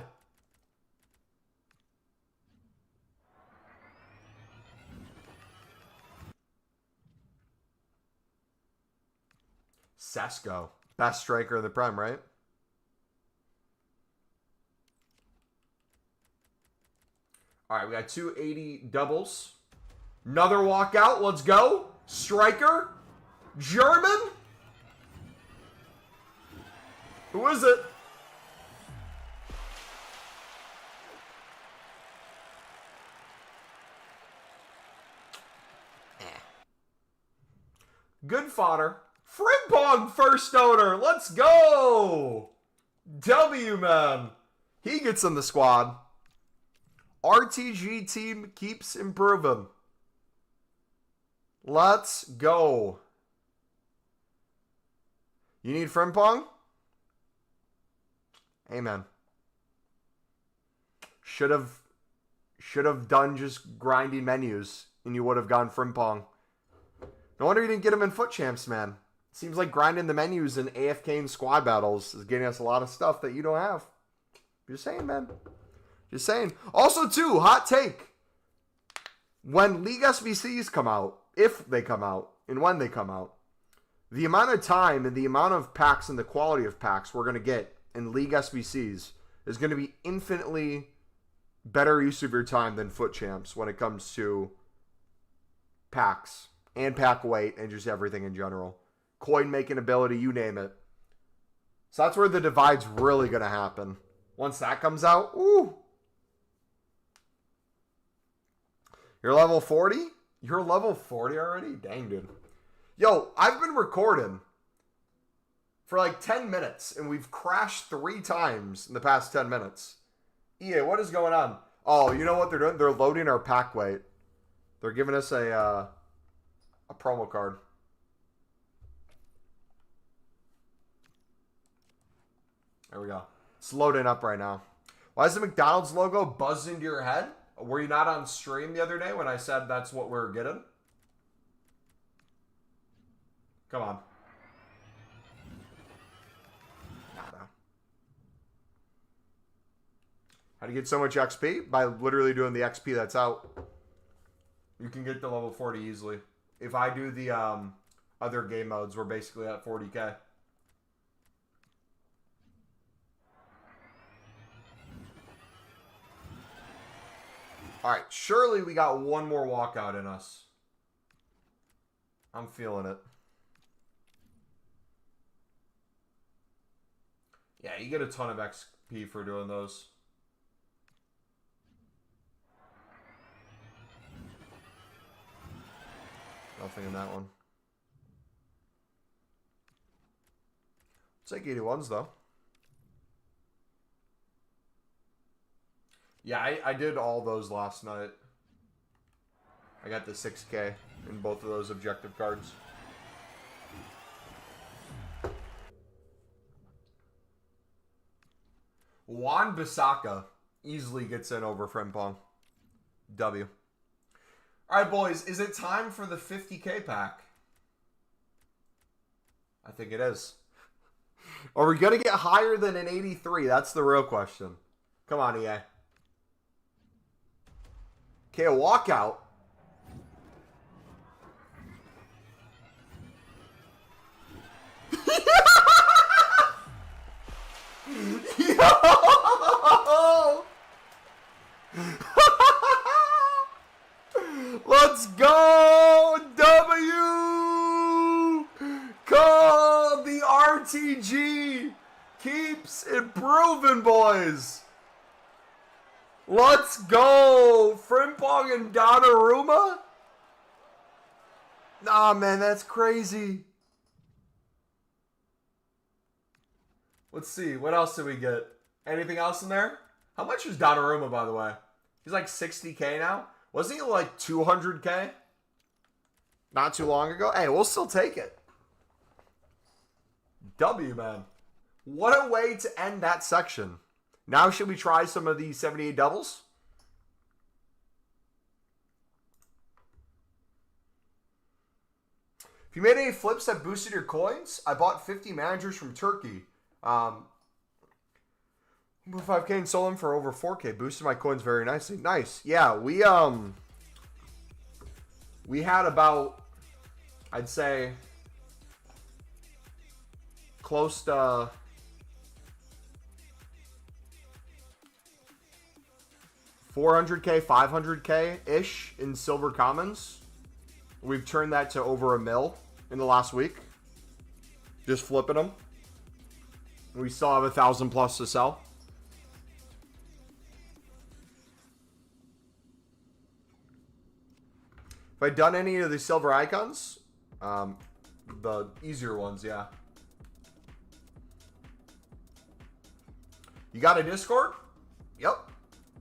Sesko. Best striker in the Prem, right? All right, we got 280 doubles. Another walkout. Let's go. Striker. German. Who is it? Good fodder. Frimpong, first owner. Let's go. W, man. He gets in the squad. RTG team keeps improving. Let's go. You need Frimpong? Amen. Should have done just grinding menus, and you would have gone Frimpong. No wonder you didn't get him in Foot Champs, man. Seems like grinding the menus in AFK and squad battles is getting us a lot of stuff that you don't have. Just saying, man. Just saying. Also, too, hot take. When League SBCs come out, if they come out, and when they come out, the amount of time and the amount of packs and the quality of packs we're going to get in League SBCs is going to be infinitely better use of your time than Foot Champs when it comes to packs and pack weight and just everything in general. Coin making ability, you name it. So that's where the divide's really going to happen. Once that comes out, ooh. You're level 40? You're level 40 already? Dang, dude. Yo, I've been recording for like 10 minutes, and we've crashed 3 times in the past 10 minutes. EA, what is going on? Oh, you know what they're doing? They're loading our pack weight. They're giving us a promo card. There we go. It's loading up right now. Why is the McDonald's logo buzzed into your head? Were you not on stream the other day when I said that's what we're getting? Come on. Nada. How do you get so much XP? By literally doing the XP that's out. You can get to level 40 easily. If I do the other game modes, we're basically at 40k. All right, surely we got one more walkout in us. I'm feeling it. Yeah, you get a ton of XP for doing those. Nothing in that one. I'll take 81s, though. Yeah, I did all those last night. I got the 6K in both of those objective cards. Wan-Bissaka easily gets in over Frimpong. W. All right, boys, is it time for the 50K pack? I think it is. Are we going to get higher than an 83? That's the real question. Come on, EA. Okay, a walkout. Yo! Let's go! W! Call the RTG keeps improving, boys. Let's go! Frimpong and Donnarumma? Nah, man, that's crazy. Let's see. What else did we get? Anything else in there? How much is Donnarumma, by the way? He's like 60K now. Wasn't he like 200K? Not too long ago? Hey, we'll still take it. W, man. What a way to end that section. Now should we try some of these 78 doubles? If you made any flips that boosted your coins, I bought 50 managers from Turkey. 5K and sold them for over 4K. Boosted my coins very nicely. Nice. Yeah, we had about, I'd say, close to 400K, 500K-ish in silver commons. We've turned that to over $1 million in the last week. Just flipping them. We still have 1,000 plus to sell. Have I done any of the silver icons? The easier ones, yeah. You got a Discord? Yep.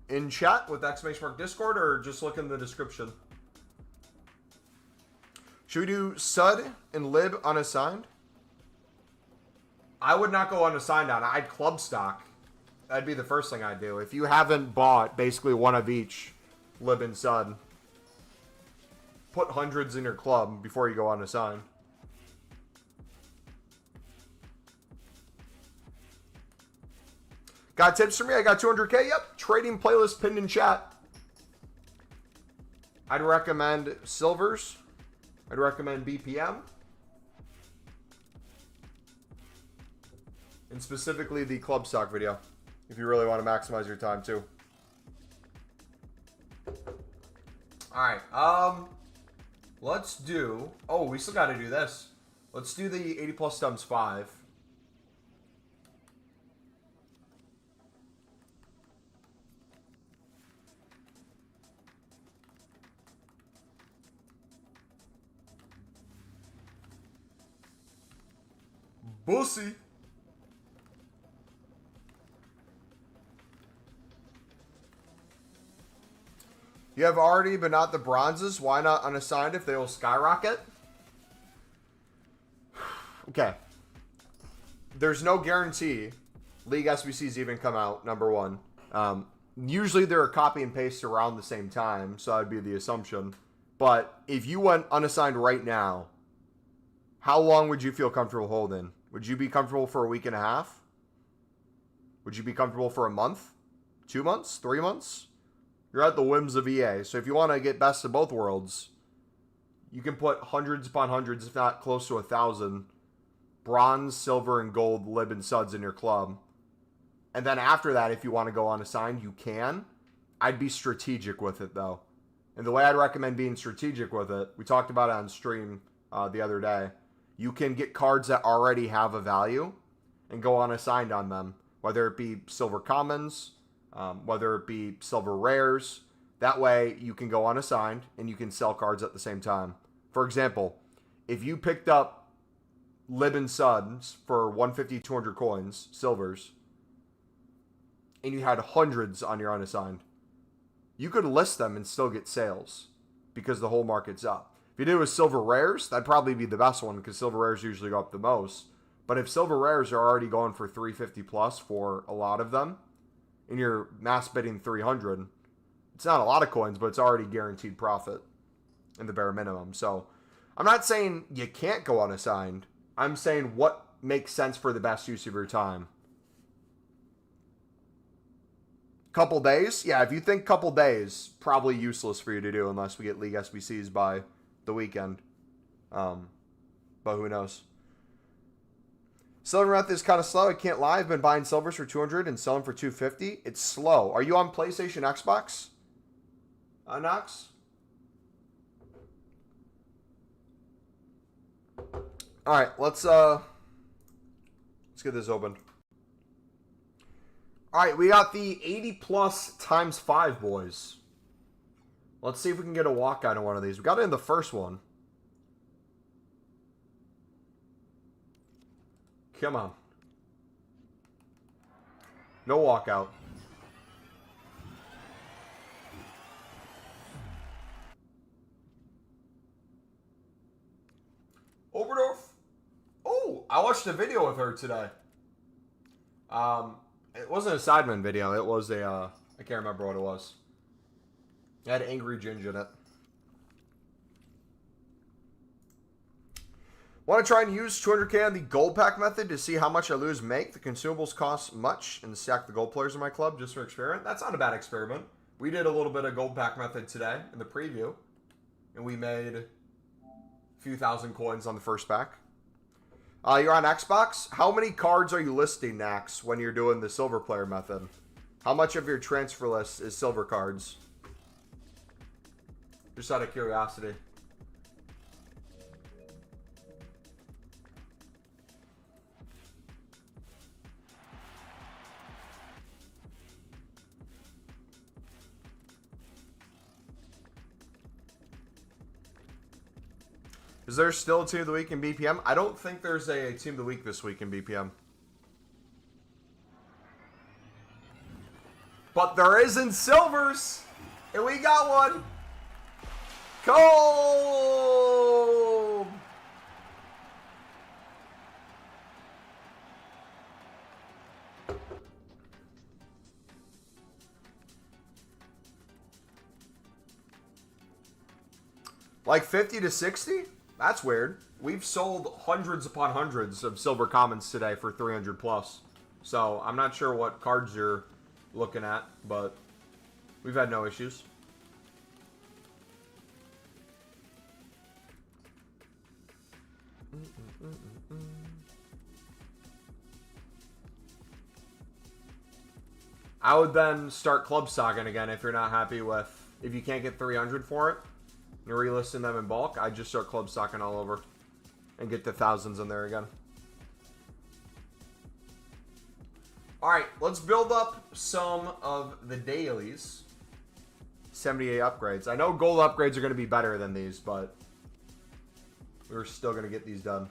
In chat with ! Discord, or just look in the description. Should we do Sud and Lib unassigned? I would not go unassigned on it. I'd club stock. That'd be the first thing I'd do. If you haven't bought basically one of each, Lib and Sud, put hundreds in your club before you go unassigned. Got tips for me? I got 200K. Yep. Trading playlist pinned in chat. I'd recommend silvers. I'd recommend BPM. And specifically the club stock video, if you really want to maximize your time too. All right. Let's do... Oh, we still got to do this. Let's do the 80 plus times 5. Bussy. You have already, but not the bronzes. Why not unassigned if they will skyrocket? Okay. There's no guarantee League SBCs even come out, number one. Usually they're a copy and paste around the same time, so that would be the assumption. But if you went unassigned right now, how long would you feel comfortable holding? Would you be comfortable for a week and a half? Would you be comfortable for a month? 2 months? 3 months? You're at the whims of EA. So if you want to get best of both worlds, you can put hundreds upon hundreds, if not close to 1,000, bronze, silver, and gold Lib and Suds in your club. And then after that, if you want to go unassigned, you can. I'd be strategic with it, though. And the way I'd recommend being strategic with it, we talked about it on stream the other day. You can get cards that already have a value and go unassigned on them, whether it be silver commons, whether it be silver rares. That way you can go unassigned and you can sell cards at the same time. For example, if you picked up Lib and Suds for 150, 200 coins, silvers, and you had hundreds on your unassigned, you could list them and still get sales because the whole market's up. If you did it with silver rares, that'd probably be the best one because silver rares usually go up the most. But if silver rares are already going for 350 plus for a lot of them, and you're mass bidding 300, it's not a lot of coins, but it's already guaranteed profit in the bare minimum. So I'm not saying you can't go unassigned. I'm saying what makes sense for the best use of your time. Couple days? Yeah, if you think couple days, probably useless for you to do unless we get League SBCs by the weekend. But who knows? Silver math is kind of slow. I can't lie. I've been buying silvers for 200 and selling for 250. It's slow. Are you on PlayStation, Xbox? Nox? All right, let's get this open. All right, we got the 80 plus times 5, boys. Let's see if we can get a walkout on one of these. We got it in the first one. Come on. No walkout. Oberdorf. Oh, I watched watched a video with her today. It wasn't a Sidemen video. It was a, I can't remember what it was. It had Angry Ginger in it. Want to try and use 200k on the gold pack method to see how much I lose make? The consumables cost much and stack the gold players in my club just for experiment. That's not a bad experiment. We did a little bit of gold pack method today in the preview. And we made a few thousand coins on the first pack. You're on Xbox. How many cards are you listing, Nax, when you're doing the silver player method? How much of your transfer list is silver cards? Just out of curiosity. Is there still a Team of the Week in BPM? I don't think there's a Team of the Week this week in BPM. But there is in Silvers. And we got one. Cold. Like 50 to 60? That's weird. We've sold hundreds upon hundreds of silver commons today for 300 plus. So I'm not sure what cards you're looking at, but we've had no issues. I would then start club stocking again if you're not happy with, if you can't get 300 for it. You're relisting them in bulk. I just start club stocking all over and get the thousands in there again. All right, let's build up some of the dailies. 78 upgrades. I know gold upgrades are going to be better than these, but we're still going to get these done.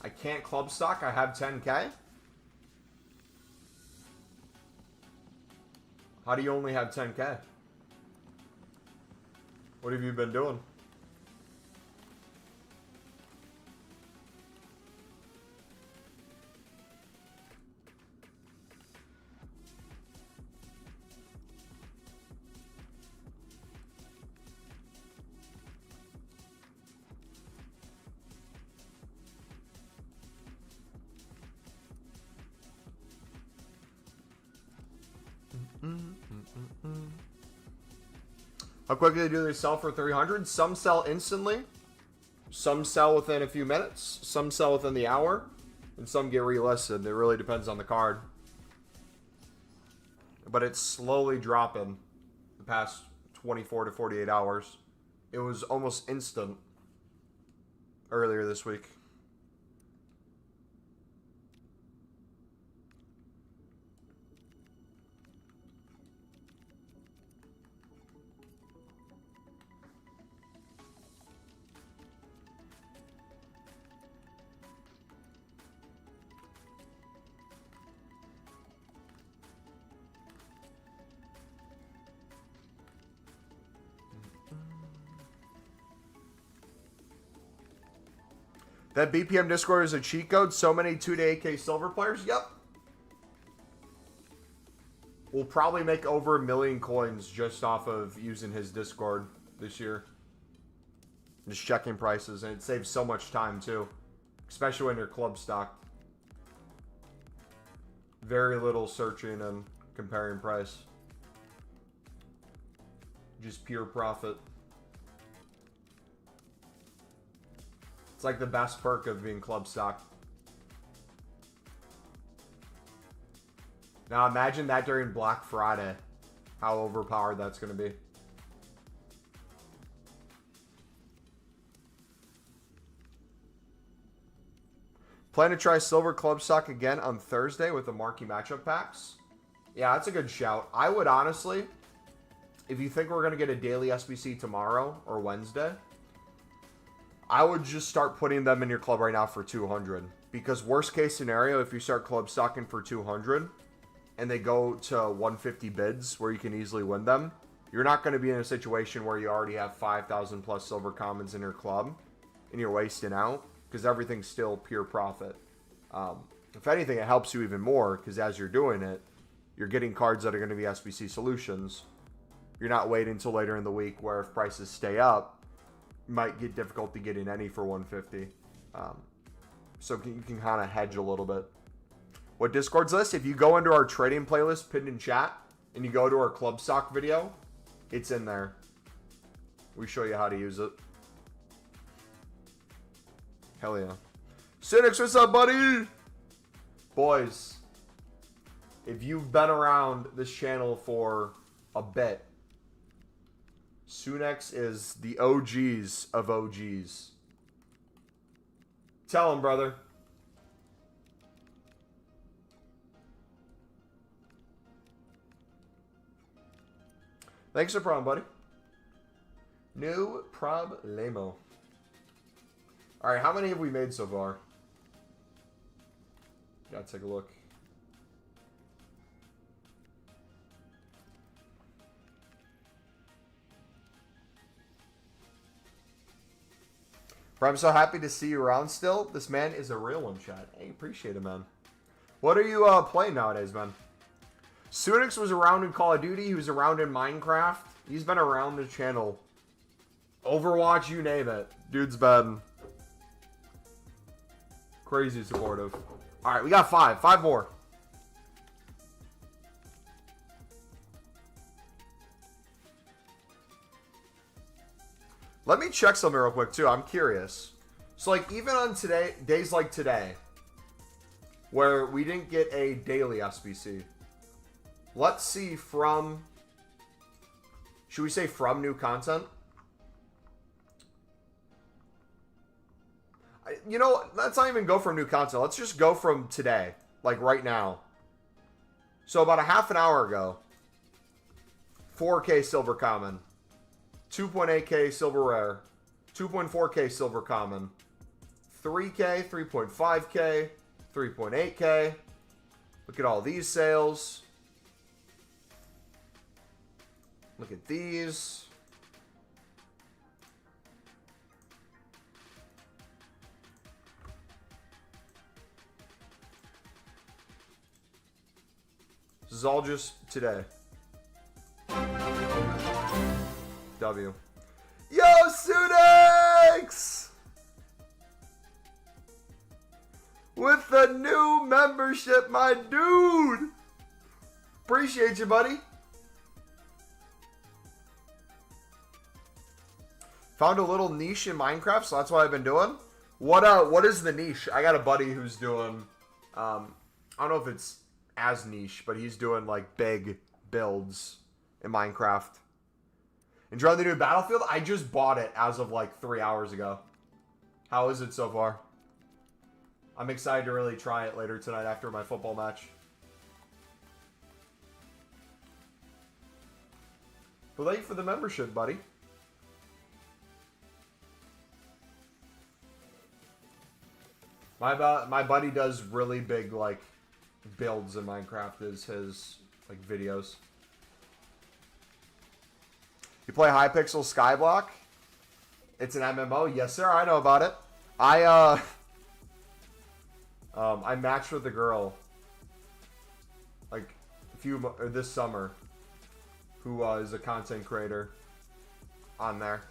I can't club stock. I have 10k. How do you only have 10k? What have you been doing? How quickly do they sell for 300? Some sell instantly. Some sell within a few minutes. Some sell within the hour. And some get relisted. It really depends on the card. But it's slowly dropping the past 24 to 48 hours. It was almost instant earlier this week. That BPM Discord is a cheat code. So many 2 to 8k silver players. Yep. We'll probably make over 1 million coins just off of using his Discord this year. Just checking prices. And it saves so much time too. Especially when you're club stocked. Very little searching and comparing price. Just pure profit. It's like the best perk of being club stock. Now imagine that during Black Friday. How overpowered that's going to be. Plan to try silver club stock again on Thursday with the marquee matchup packs. Yeah, that's a good shout. I would honestly, if you think we're going to get a daily SBC tomorrow or Wednesday, I would just start putting them in your club right now for 200. Because worst case scenario, if you start club stocking for 200 and they go to 150 bids where you can easily win them, you're not going to be in a situation where you already have 5,000 plus silver commons in your club and you're wasting out, because everything's still pure profit. If anything, it helps you even more, because as you're doing it, you're getting cards that are going to be SBC solutions. You're not waiting until later in the week where if prices stay up, you might get difficulty getting any for 150. So you can kind of hedge a little bit. What Discord's list? If you go into our trading playlist pinned in chat and you go to our club stock video, it's in there. We show you how to use it. Hell yeah. Cynics, what's up, buddy? Boys, if you've been around this channel for a bit, Sunex is the OGs of OGs. Tell him, brother. Thanks for problem, buddy. No problemo. All right, how many have we made so far? Gotta take a look. Bro, I'm so happy to see you around still. This man is a real one, chat. Hey, appreciate it, man. What are you playing nowadays, man? Sunix was around in Call of Duty. He was around in Minecraft. He's been around the channel. Overwatch, you name it. Dude's been crazy supportive. All right, we got 5. 5 more. Let me check something real quick, too. I'm curious. So, like, even on today, days like today, where we didn't get a daily SBC, let's see from... Should we say from new content? You know, let's not even go from new content. Let's just go from today, like right now. So about a half an hour ago, 4K silver common, 2.8K silver rare, 2.4K silver common, 3K, 3.5K, 3.8K. Look at all these sales. Look at these. This is all just today. W. Yo, Sudex! With the new membership, my dude! Appreciate you, buddy. Found a little niche in Minecraft, so that's what I've been doing. What is the niche? I got a buddy who's doing, I don't know if it's as niche, but he's doing like big builds in Minecraft. Enjoy the new Battlefield? I just bought it as of like 3 hours ago. How is it so far? I'm excited to really try it later tonight after my football match. But thank you for the membership, buddy. My buddy does really big like builds in Minecraft is his like videos. You play Hypixel Skyblock? It's an MMO. Yes, sir. I know about it. I matched with a girl like this summer who is a content creator on there.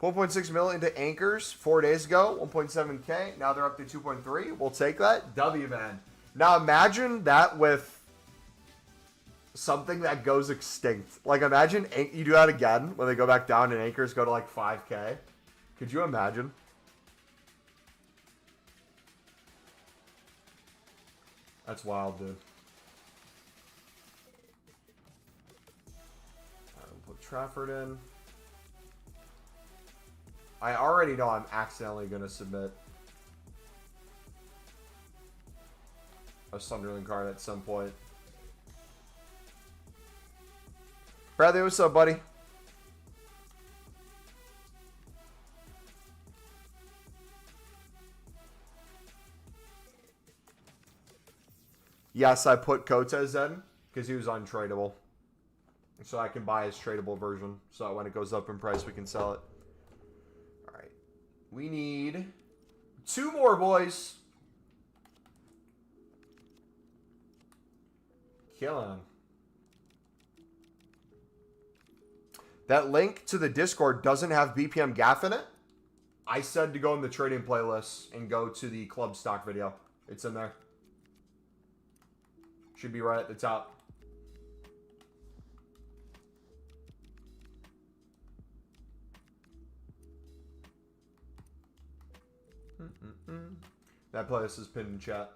$1.6 million into anchors 4 days ago. 1.7K. Now they're up to 2.3. We'll take that. W, man. Now imagine that with something that goes extinct. Like imagine you do that again when they go back down and anchors go to like 5K. Could you imagine? That's wild, dude. Alright, we'll put Trafford in. I already know I'm accidentally going to submit a Sunderland card at some point. Bradley, what's up, buddy? Yes, I put Cotes in because he was untradeable. So I can buy his tradable version. So that when it goes up in price, we can sell it. All right. We need 2 more, boys. Kill him. That link to the Discord doesn't have BPM Gaff in it. I said to go in the trading playlist and go to the club stock video. It's in there. Should be right at the top. That playlist is pinned in chat.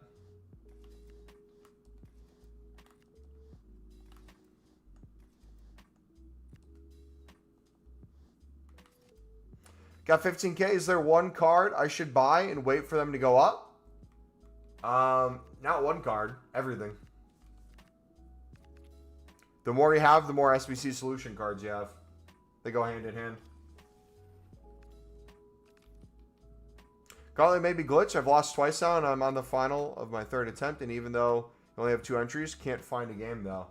Got 15K. Is there one card I should buy and wait for them to go up? Not one card. Everything. The more you have, the more SBC solution cards you have. They go hand in hand. Gauntlet may be glitch. I've lost twice now, and I'm on the final of my 3rd attempt. And even though I only have 2 entries, can't find a game, though.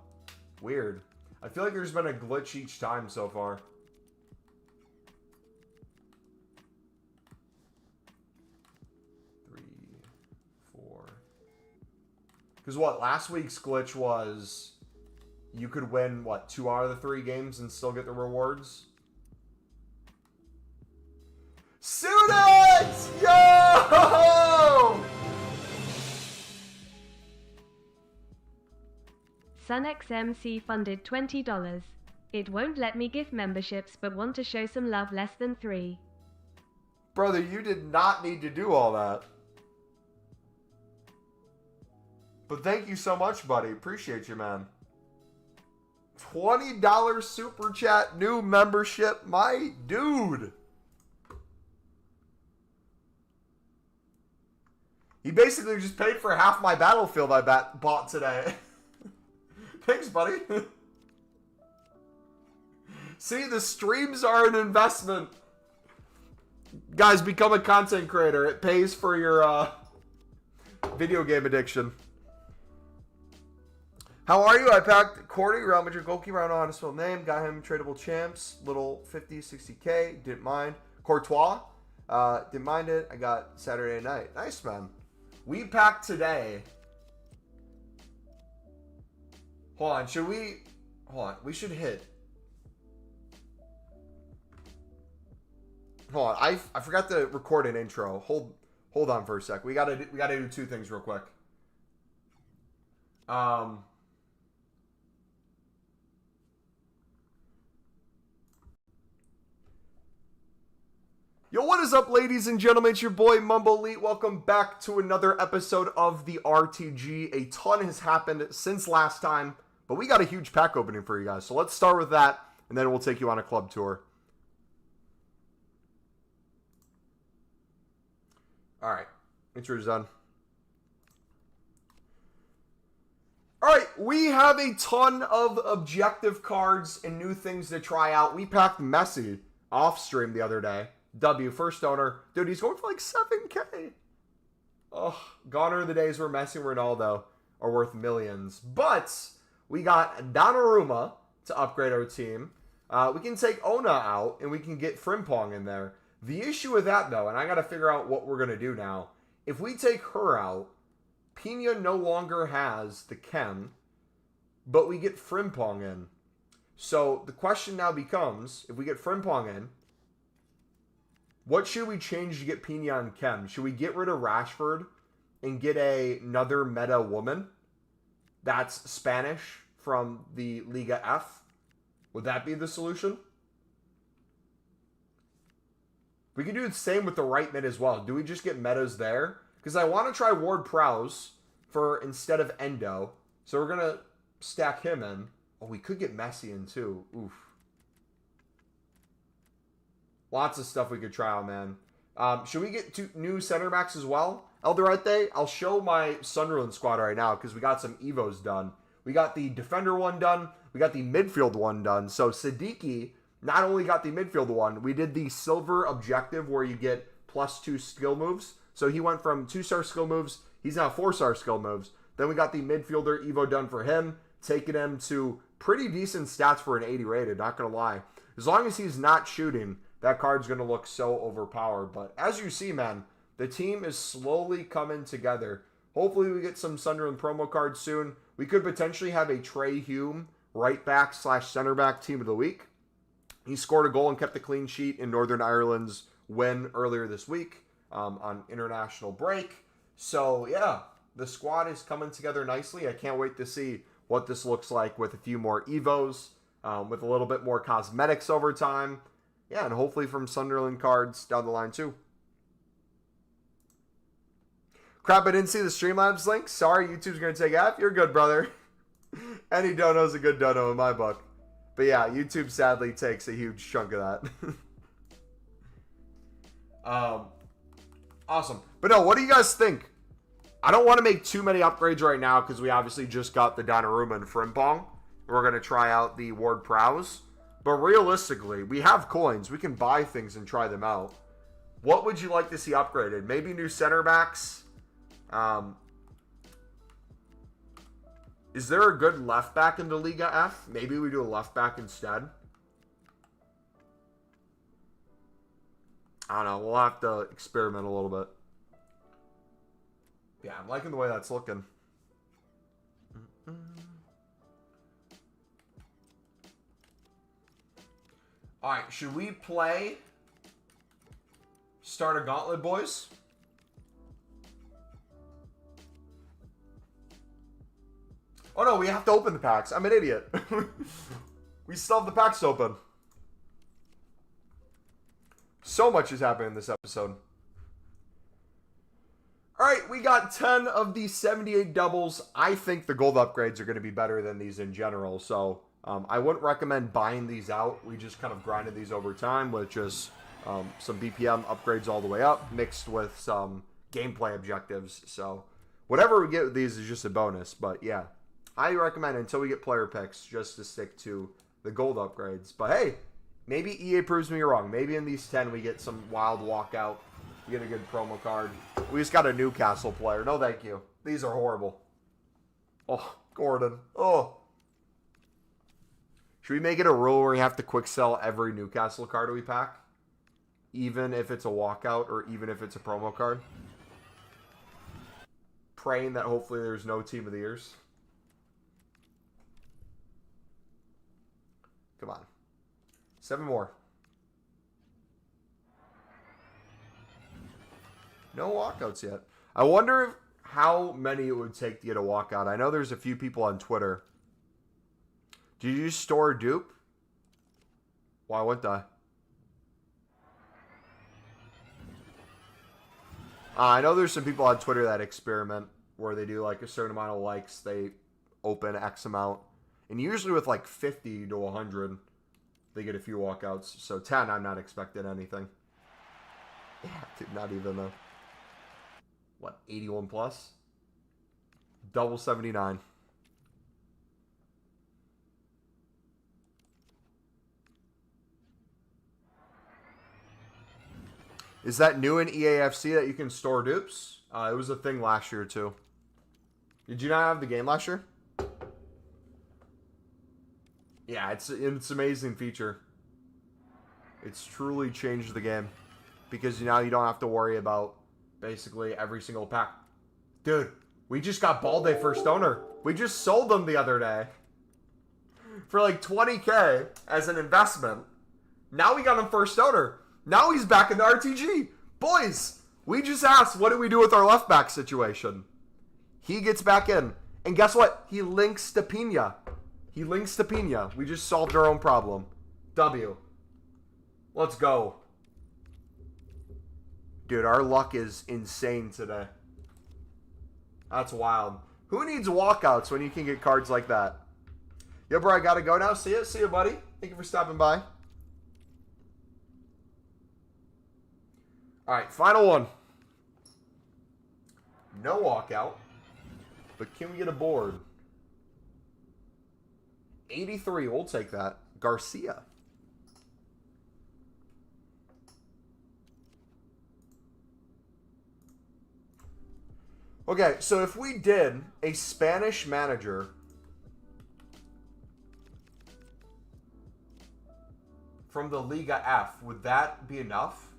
Weird. I feel like there's been a glitch each time so far. Because what, last week's glitch was you could win, what, 2 out of the 3 games and still get the rewards? Students! Yo! SunXMC funded $20. It won't let me give memberships but want to show some love less than 3. Brother, you did not need to do all that. But thank you so much, buddy. Appreciate you, man. $20 super chat, new membership. My dude. He basically just paid for half my Battlefield I bought today. Thanks, buddy. See, the streams are an investment. Guys, become a content creator. It pays for your video game addiction. How are you? I packed Cordy, Real Madrid goalkeeper. I don't know how to spell name. Got him tradable champs. Little 50, 60K. Didn't mind. Courtois. Didn't mind it. I got Saturday night. Nice, man. We packed today. Hold on. Should we? Hold on. We should hit. Hold on. I forgot to record an intro. Hold on for a sec. We gotta do 2 things real quick. Yo, what is up, ladies and gentlemen? It's your boy, Mumbo Elite. Welcome back to another episode of the RTG. A ton has happened since last time, but we got a huge pack opening for you guys. So let's start with that, and then we'll take you on a club tour. All right, intro's done. All right, we have a ton of objective cards and new things to try out. We packed Messi off stream the other day. W, first owner. Dude, he's going for like 7K. Oh, gone are the days where Messi and Ronaldo are worth millions. But we got Donnarumma to upgrade our team. We can take Ona out, and we can get Frimpong in there. The issue with that, though, and I got to figure out what we're going to do now. If we take her out, Pina no longer has the chem, but we get Frimpong in. So the question now becomes, if we get Frimpong in, what should we change to get Pina and chem? Should we get rid of Rashford and get another meta woman that's Spanish from the Liga F? Would that be the solution? We can do the same with the right mid as well. Do we just get metas there? Because I want to try Ward-Prowse for instead of Endo. So we're going to stack him in. Oh, we could get Messi in too. Oof. Lots of stuff we could try out, man. Should we get two new center backs as well? Eldorete, I'll show my Sunderland squad right now because we got some Evos done. We got the defender one done. We got the midfield one done. So Siddiqui not only got the midfield one, we did the silver objective where you get +2 skill moves. So he went from 2-star skill moves. He's now 4-star skill moves. Then we got the midfielder Evo done for him, taking him to pretty decent stats for an 80 rated, not going to lie. As long as he's not shooting, that card's going to look so overpowered. But as you see, man, the team is slowly coming together. Hopefully we get some Sunderland promo cards soon. We could potentially have a Trey Hume right back / center back team of the week. He scored a goal and kept the clean sheet in Northern Ireland's win earlier this week on international break. So, yeah, the squad is coming together nicely. I can't wait to see what this looks like with a few more Evos, with a little bit more cosmetics over time. Yeah, and hopefully from Sunderland cards down the line too. Crap, I didn't see the Streamlabs link. Sorry, YouTube's going to take F. You're good, brother. Any dono's a good dono in my book. But yeah, YouTube sadly takes a huge chunk of that. Awesome. But no, what do you guys think? I don't want to make too many upgrades right now because we obviously just got the Donnarumma and Frimpong. We're going to try out the Ward Prowse. But realistically, we have coins. We can buy things and try them out. What would you like to see upgraded? Maybe new center backs? Is there a good left back in the Liga F? Maybe we do a left back instead. I don't know. We'll have to experiment a little bit. Yeah, I'm liking the way that's looking. Alright, should we play Start a Gauntlet, boys? Oh no, we have to open the packs. I'm an idiot. We still have the packs open. So much is happening in this episode. Alright, we got 10 of the 78 doubles. I think the gold upgrades are going to be better than these in general. So, I wouldn't recommend buying these out. We just kind of grinded these over time with just some BPM upgrades all the way up, mixed with some gameplay objectives. So, whatever we get with these is just a bonus. But yeah, I recommend until we get player picks just to stick to the gold upgrades. But hey, maybe EA proves me wrong. Maybe in these 10 we get some wild walkout. We get a good promo card. We just got a Newcastle player. No thank you. These are horrible. Oh, Gordon. Oh. Should we make it a rule where you have to quick sell every Newcastle card we pack? Even if it's a walkout or even if it's a promo card? Praying that hopefully there's no team of the years. Come on. 7 more. No walkouts yet. I wonder how many it would take to get a walkout. I know there's a few people on Twitter. Did you store a dupe? Why wouldn't I? I know there's some people on Twitter that experiment where they do like a certain amount of likes, they open X amount. And usually with like 50 to 100, they get a few walkouts. So 10, I'm not expecting anything. Yeah, dude, not even a, what, 81 plus? Double 79. Is that new in EAFC that you can store dupes? It was a thing last year too. Did you not have the game last year? Yeah, it's an amazing feature. It's truly changed the game. Because now you don't have to worry about basically every single pack. Dude, we just got Balde first owner. We just sold them the other day. For like 20k as an investment. Now we got him first owner. Now he's back in the RTG. Boys, we just asked what do we do with our left back situation. He gets back in. And guess what? He links to Pina. He links to Pina. We just solved our own problem. W. Let's go. Dude, our luck is insane today. That's wild. Who needs walkouts when you can get cards like that? Yo, bro, I gotta go now. See ya. See ya, buddy. Thank you for stopping by. All right, final one. No walkout, but can we get a board? 83, we'll take that. Garcia. Okay, so if we did a Spanish manager from the Liga F, would that be enough?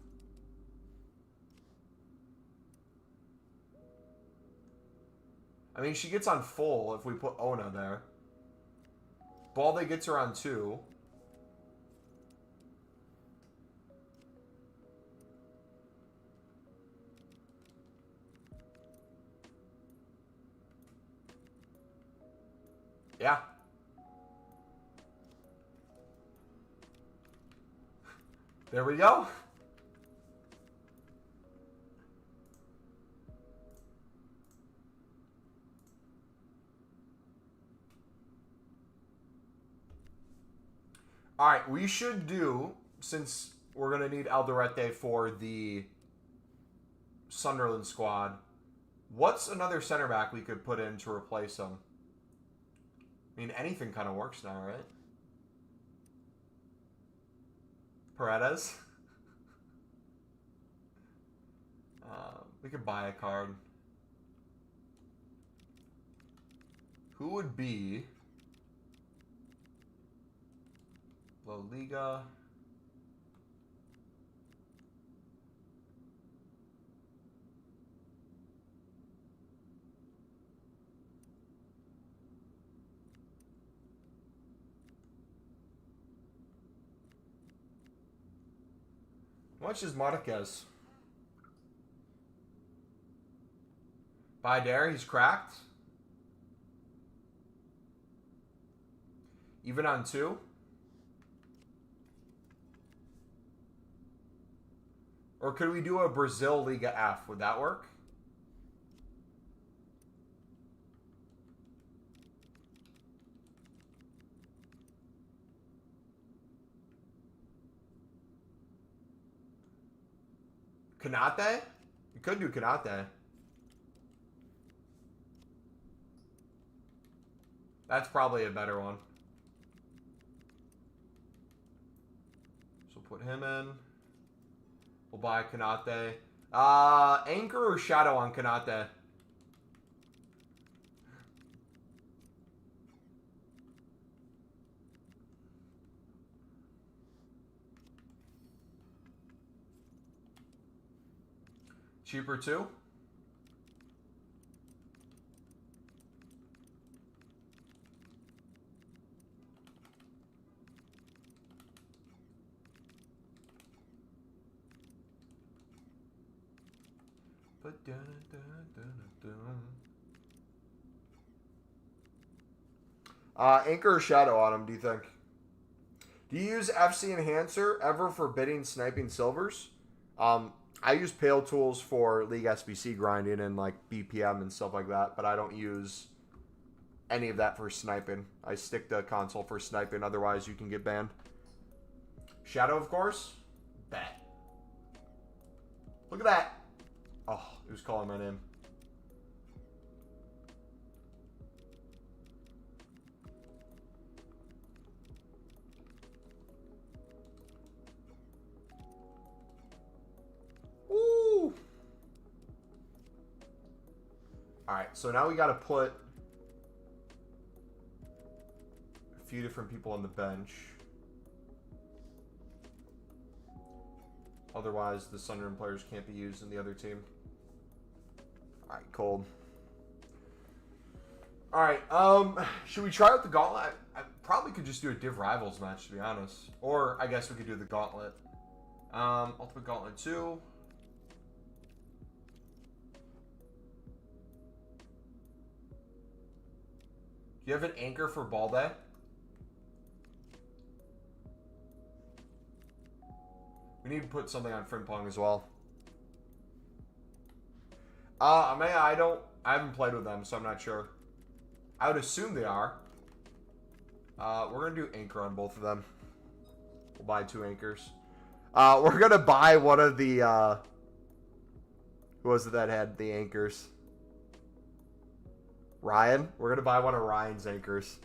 I mean, she gets on full if we put Ona there. Balde gets her on 2. Yeah. There we go. All right, we should do, since we're going to need Alderete for the Sunderland squad, what's another center back we could put in to replace him? I mean, anything kind of works now, right? Paredes? We could buy a card. Who would be La Liga? How much is Marquez? By there, he's cracked. Even on 2. Or could we do a Brazil Liga F? Would that work? Kanate? We could do Kanate. That's probably a better one. So put him in. We'll buy Kanate. Anchor or Shadow on Kanate? Cheaper too? Anchor or Shadow on him, do you think? Do you use FC Enhancer ever for bidding sniping silvers? I use Pale Tools for League SBC grinding and like BPM and stuff like that, but I don't use any of that for sniping. I stick to console for sniping, otherwise you can get banned. Shadow, of course. Bet. Look at that. Oh, he was calling my name. Woo! Alright, so now we got to put a few different people on the bench. Otherwise, the Sunderland players can't be used in the other team. Alright, cold. Alright, should we try out the gauntlet? I probably could just do a Div Rivals match, to be honest. Or, I guess we could do the gauntlet. Ultimate Gauntlet 2. Do you have an anchor for Balde? We need to put something on Frimpong as well. I haven't played with them, so I'm not sure. I would assume they are. We're gonna do anchor on both of them. We'll buy 2 anchors. We're gonna buy one of the Who was it that had the anchors? Ryan? We're going to buy one of Ryan's anchors.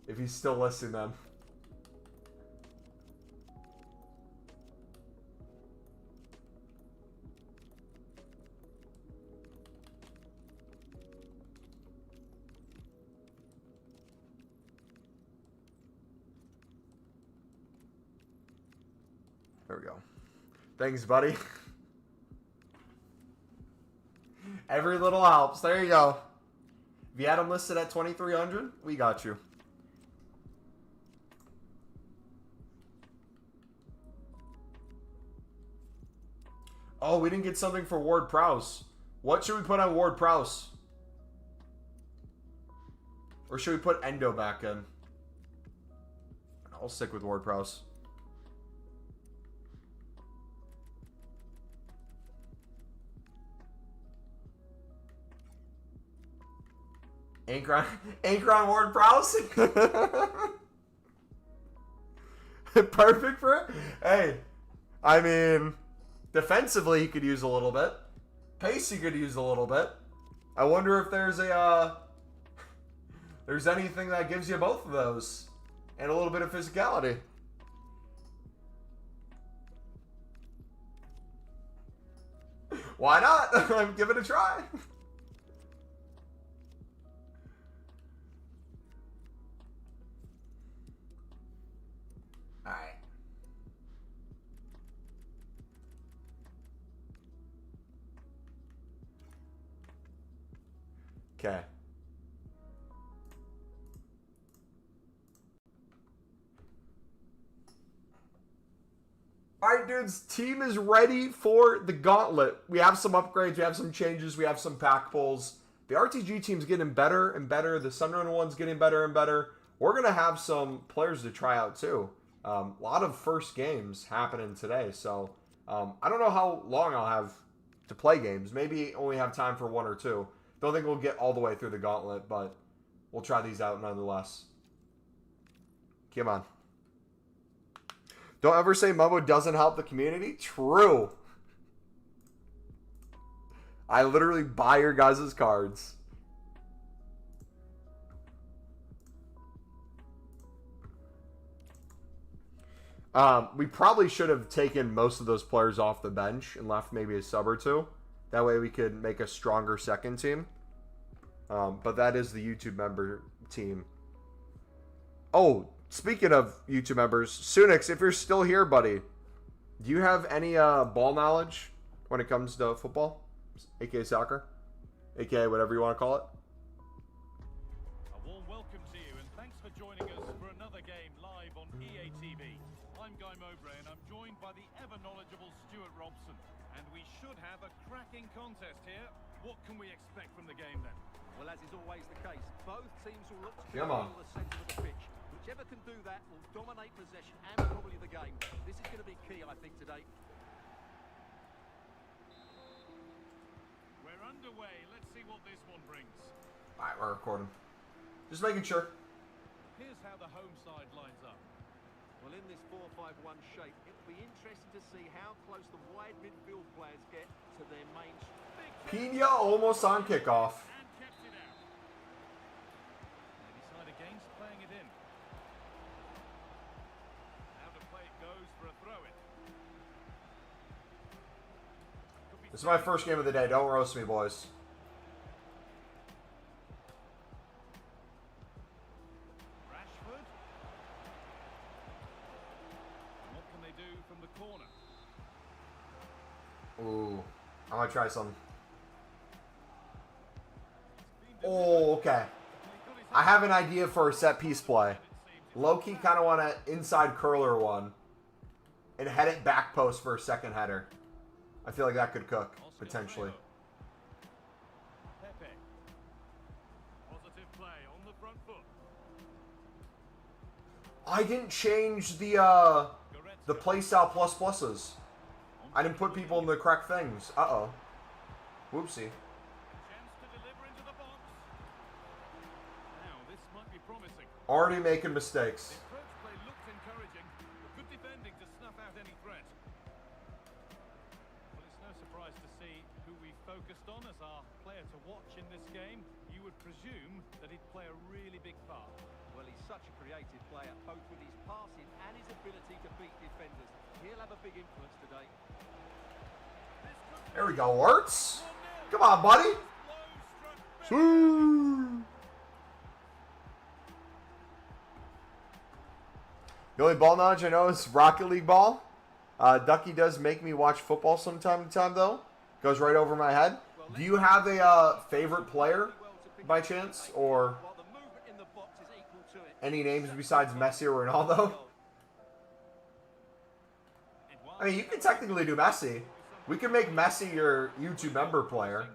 If he's still listening then. There we go. Thanks, buddy. Every little helps. There you go. If you had them listed at 2,300, we got you. Oh, we didn't get something for Ward Prowse. What should we put on Ward Prowse? Or should we put Endo back in? I'll stick with Ward Prowse. Anchor on Ward Prowse? Perfect for it? Hey, I mean, defensively he could use a little bit. Pace he could use a little bit. I wonder if there's there's anything that gives you both of those. And a little bit of physicality. Why not? Give it a try. Alright. Okay. Alright, dudes. Team is ready for the gauntlet. We have some upgrades. We have some changes. We have some pack pulls. The RTG team's getting better and better. The Sunrun one's getting better and better. We're going to have some players to try out, too. A lot of first games happening today, so I don't know how long I'll have to play games. Maybe only have time for one or two. Don't think we'll get all the way through the gauntlet, but we'll try these out nonetheless. Come on. Don't ever say Momo doesn't help the community. True. I literally buy your guys' cards. We probably should have taken most of those players off the bench and left maybe a sub or two. That way we could make a stronger second team. But that is the YouTube member team. Oh, speaking of YouTube members, Sunix, if you're still here, buddy, do you have any ball knowledge when it comes to football? AKA soccer? AKA whatever you want to call it? A warm welcome to you and thanks for joining us for another game live on EATV. I'm Guy Mowbray and I'm joined by the ever-knowledgeable Stuart Robson. And we should have a cracking contest here. What can we expect from the game then? Well, as is always the case, both teams will look to Come on. control the centre of the pitch. Whichever can do that will dominate possession and probably the game. This is going to be key, I think, today. We're underway. Let's see what this one brings. All right, we're recording. Just making sure. Here's how the home side lines up. Well, in this 4-5-1 shape, it'll be interesting to see how close the wide midfield players get to their main... Pina almost on kickoff. And kept it out. They decide against playing it in. Now the play goes for a throw-in. This is my first game of the day. Don't roast me, boys. Rashford. What can they do from the corner? Ooh, I'm gonna try something. Oh, okay. I have an idea for a set piece play. Low-key kind of want an inside curler one and head it back post for a second header. I feel like that could cook, potentially. Pepe. Positive play on the front foot. I didn't change the play style plus pluses. I didn't put people in the correct things. Uh-oh. Whoopsie. Chance to deliver into the box. Now this might be promising. Already making mistakes. The approach play looked encouraging, but good defending to snuff out any threat. Well, it's no surprise to see who focused on as our player to watch in this game. You would presume that he'd play a really big part. Well, he's such a creative player, both with his passing and his ability to beat defenders. He'll have a big influence today. There we go, Wirtz. Come on, buddy. Swoo. The only ball knowledge I know is Rocket League ball. Ducky does make me watch football from time to time, though. Goes right over my head. Do you have a favorite player, by chance? Or any names besides Messi or Ronaldo? I mean, you can technically do Messi. We can make Messi your YouTube member player.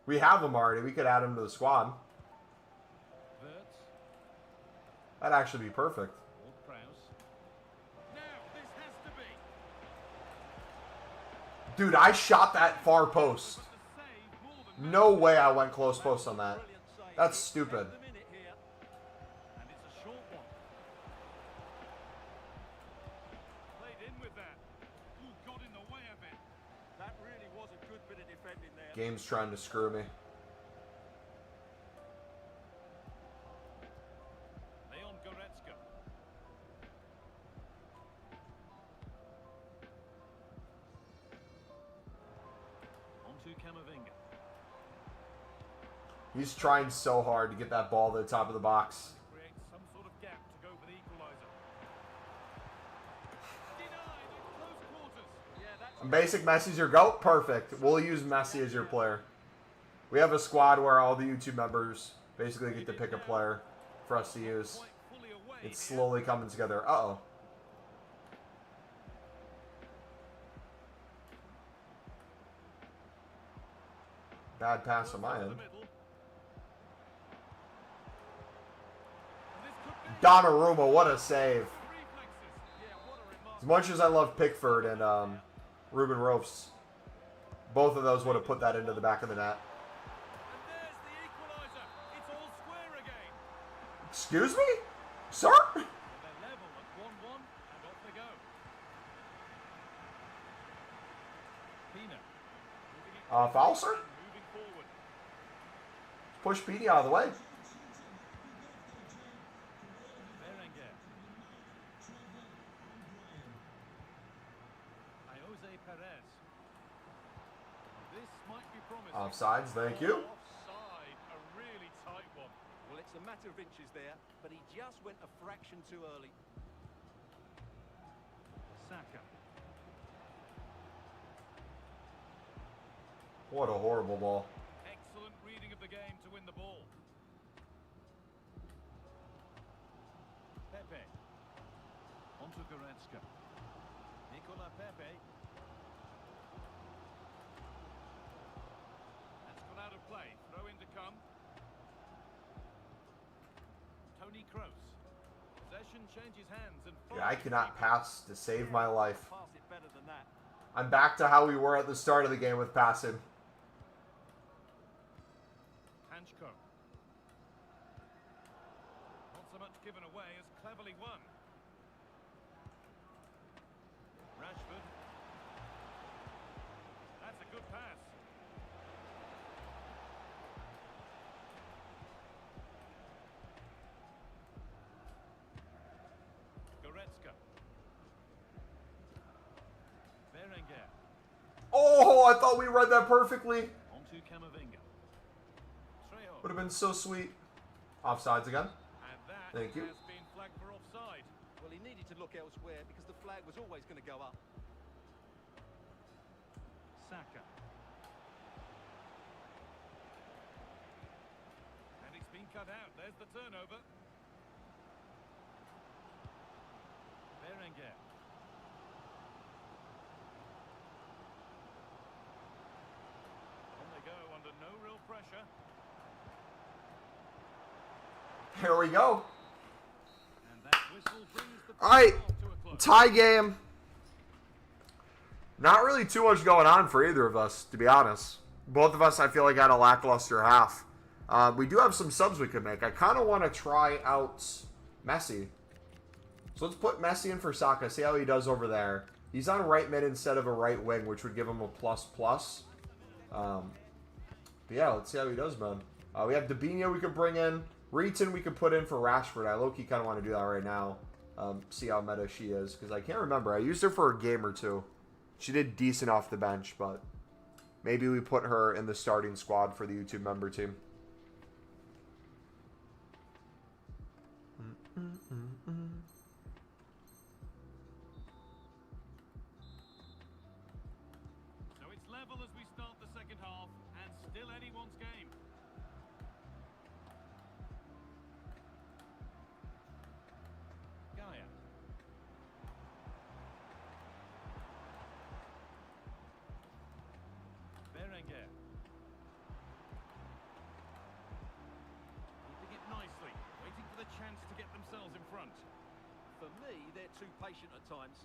We have him already. We could add him to the squad. That'd actually be perfect. Dude, I shot that far post. No way I went close post on that. That's stupid. Game's trying to screw me. He's trying so hard to get that ball to the top of the box. Basic Messi's your GOAT? Perfect. We'll use Messi as your player. We have a squad where all the YouTube members basically get to pick a player for us to use. It's slowly coming together. Uh-oh. Bad pass on my end. Donnarumma, what a save. As much as I love Pickford and Ruben Ropes, both of those would have put that into the back of the net. Excuse me? Sir? Foul, sir? Push Petey out of the way. Offsides, thank you. Offside, a really tight one. Well, it's a matter of inches there, but he just went a fraction too early. Saka. What a horrible ball. Excellent reading of the game to win the ball. Pepe. Onto Goretzka. Nicola Pepe. Out of play, throw in to come. Tony Kroos. Possession changes hands and Yeah, I cannot pass to save my life. Pass it better than that. I'm back to how we were at the start of the game with passing. Hanchko. Not so much given away as cleverly won. Rashford. That's a good pass. Oh, I thought we read that perfectly. Would have been so sweet. Offsides again. Thank you. Has been flagged for offside. Well, he needed to look elsewhere because the flag was always going to go up. Saka. And it's been cut out. There's the turnover. Berenguer. On they go under no real pressure. Here we go. And that whistle brings the All right, to a close. tie game. Not really too much going on for either of us, to be honest. Both of us, I feel like, had a lackluster half. We do have some subs we could make. I kind of want to try out Messi. So let's put Messi in for Saka, see how he does over there. He's on right mid instead of a right wing, which would give him a plus. But yeah, let's see how he does, man. We have Debinha we could bring in. Reeton we could put in for Rashford. I low-key kind of want to do that right now. See how meta she is. Because I can't remember. I used her for a game or two. She did decent off the bench, but maybe we put her in the starting squad for the YouTube member team. So it's level as we start the second half, and still anyone's game. Gaia. Berenguer. Keeping it nicely, waiting for the chance to get themselves in front. For me, they're too patient at times.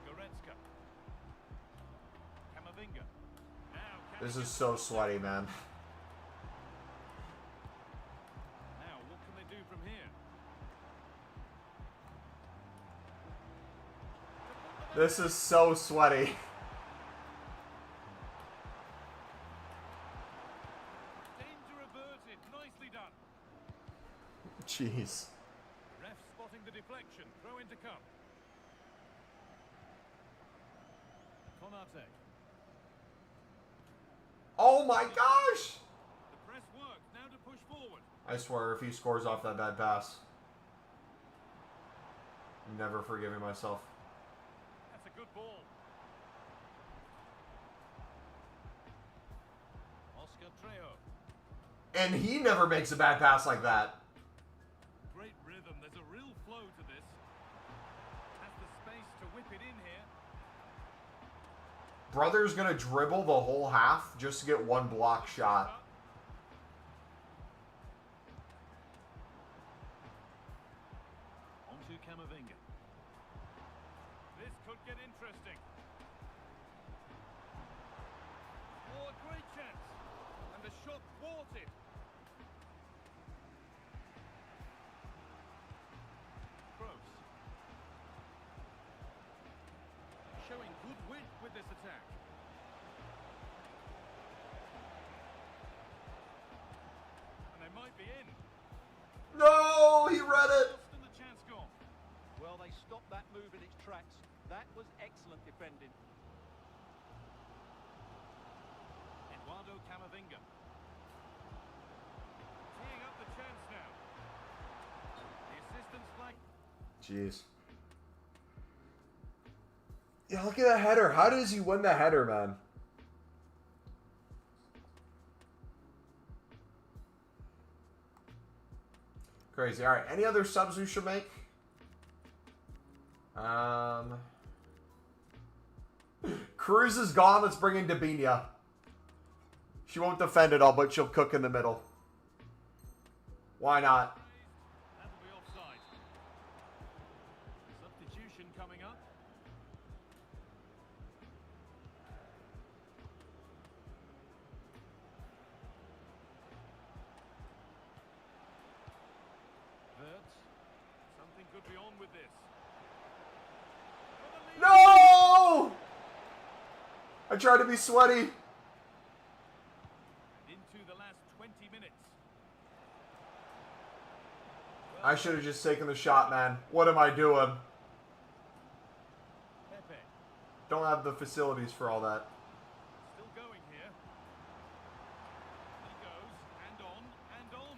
Goretzka. Camavinga. Now, This is so sweaty, man. Now, what can they do from here? This is so sweaty. Danger averted. Nicely done. Jeez. Ref spotting the deflection. Throw in to come. Konate. Oh my gosh! The press works. Now to push forward. I swear, if he scores off that bad pass, I'm never forgiving myself. That's a good ball. Oscar Trejo. And he never makes a bad pass like that. Great rhythm. There's a real flow to this. Has the space to whip it in here. Brother's gonna dribble the whole half just to get one block shot. On to Camavinga. This could get interesting. Oh, a great chance. And the shot thwarted. Gross. Showing good width with this attack. And they might be in. No, he read it. Lost and the chance gone. Well, they stopped that move in its tracks. That was excellent defending. Eduardo Camavinga. Teeing up the chance now. The assistant's flag. Jeez. Yeah, look at that header. How does he win the header, man? Crazy. All right. Any other subs we should make? Cruz is gone. Let's bring in Debinha. She won't defend it all, but she'll cook in the middle. Why not? That'll be offside. Substitution coming up. Wirtz. Something could be on with this. For the lead. No! I tried to be sweaty. And into the last 20 minutes. I should have just taken the shot, man. What am I doing? Pepe. Don't have the facilities for all that. Still going here. He goes, and on, and on.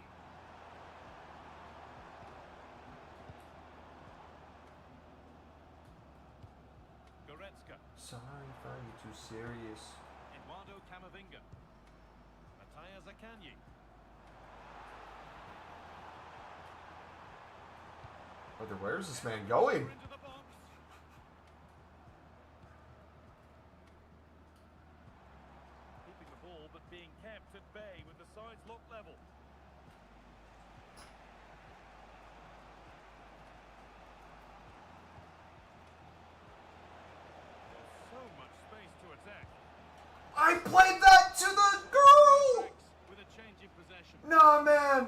Goretzka. Sorry if I'm too serious. Eduardo Camavinga. Mattia Zaccagni. Brother, where's this man going? Into the box. Keeping the ball, but being kept at bay with the sides locked level. There's so much space to attack. I played that to the girl! With a change in possession. Nah, man.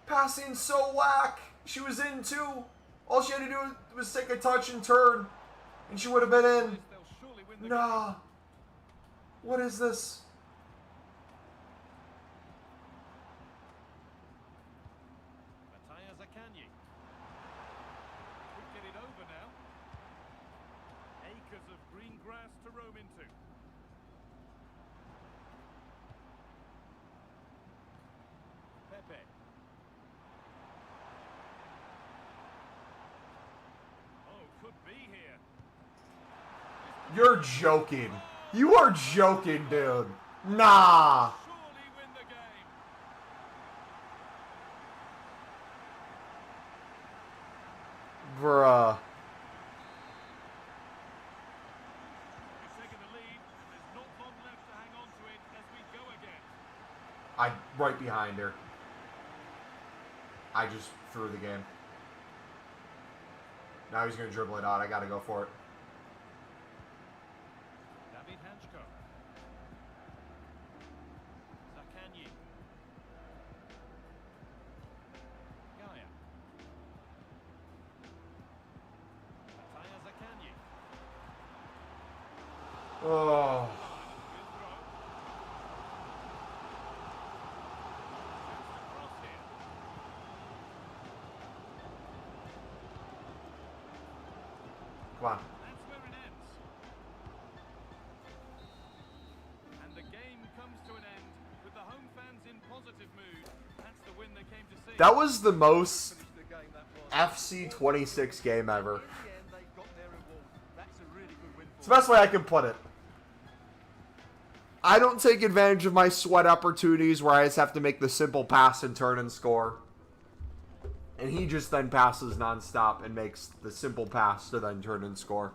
Passing so whack. She was in too. All she had to do was take a touch and turn, and she would have been in. They'll surely win the Nah. What is this? Mattia Zaccagni. Could get it over now. Acres of green grass to roam into. Pepe. Oh, could be here. You're joking. You are joking, dude. Nah. Surely win the game. Bruh. We've taken the lead, and there's not long left to hang on to it as we go again. Right behind her. I just threw the game. Now he's going to dribble it out. I got to go for it. David Hanchko. Zaccagni. Gaia. Mattia Zaccagni. Oh. Good throw. Chance to cross here. Come on. That's where it ends. And the game comes to an end with the home fans in positive mood. That's the win they came to see. That was the most Finished the game, that was. FC 26 game ever. In the end, they got their reward. That's a really good win It's for the best way I can put it. I don't take advantage of my sweat opportunities where I just have to make the simple pass and turn and score. And he just then passes nonstop and makes the simple pass to then turn and score.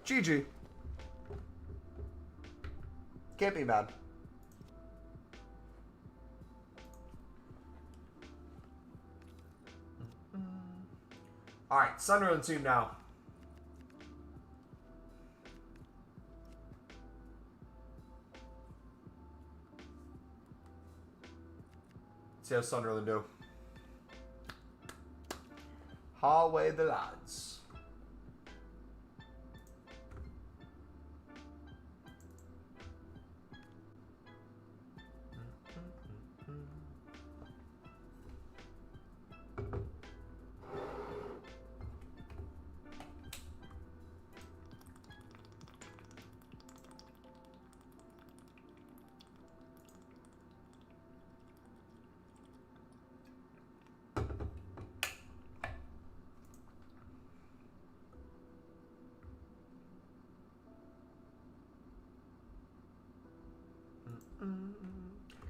GG. Can't be mad. Alright, Sunderland team now. See how Sunderland do. Hallway the lads.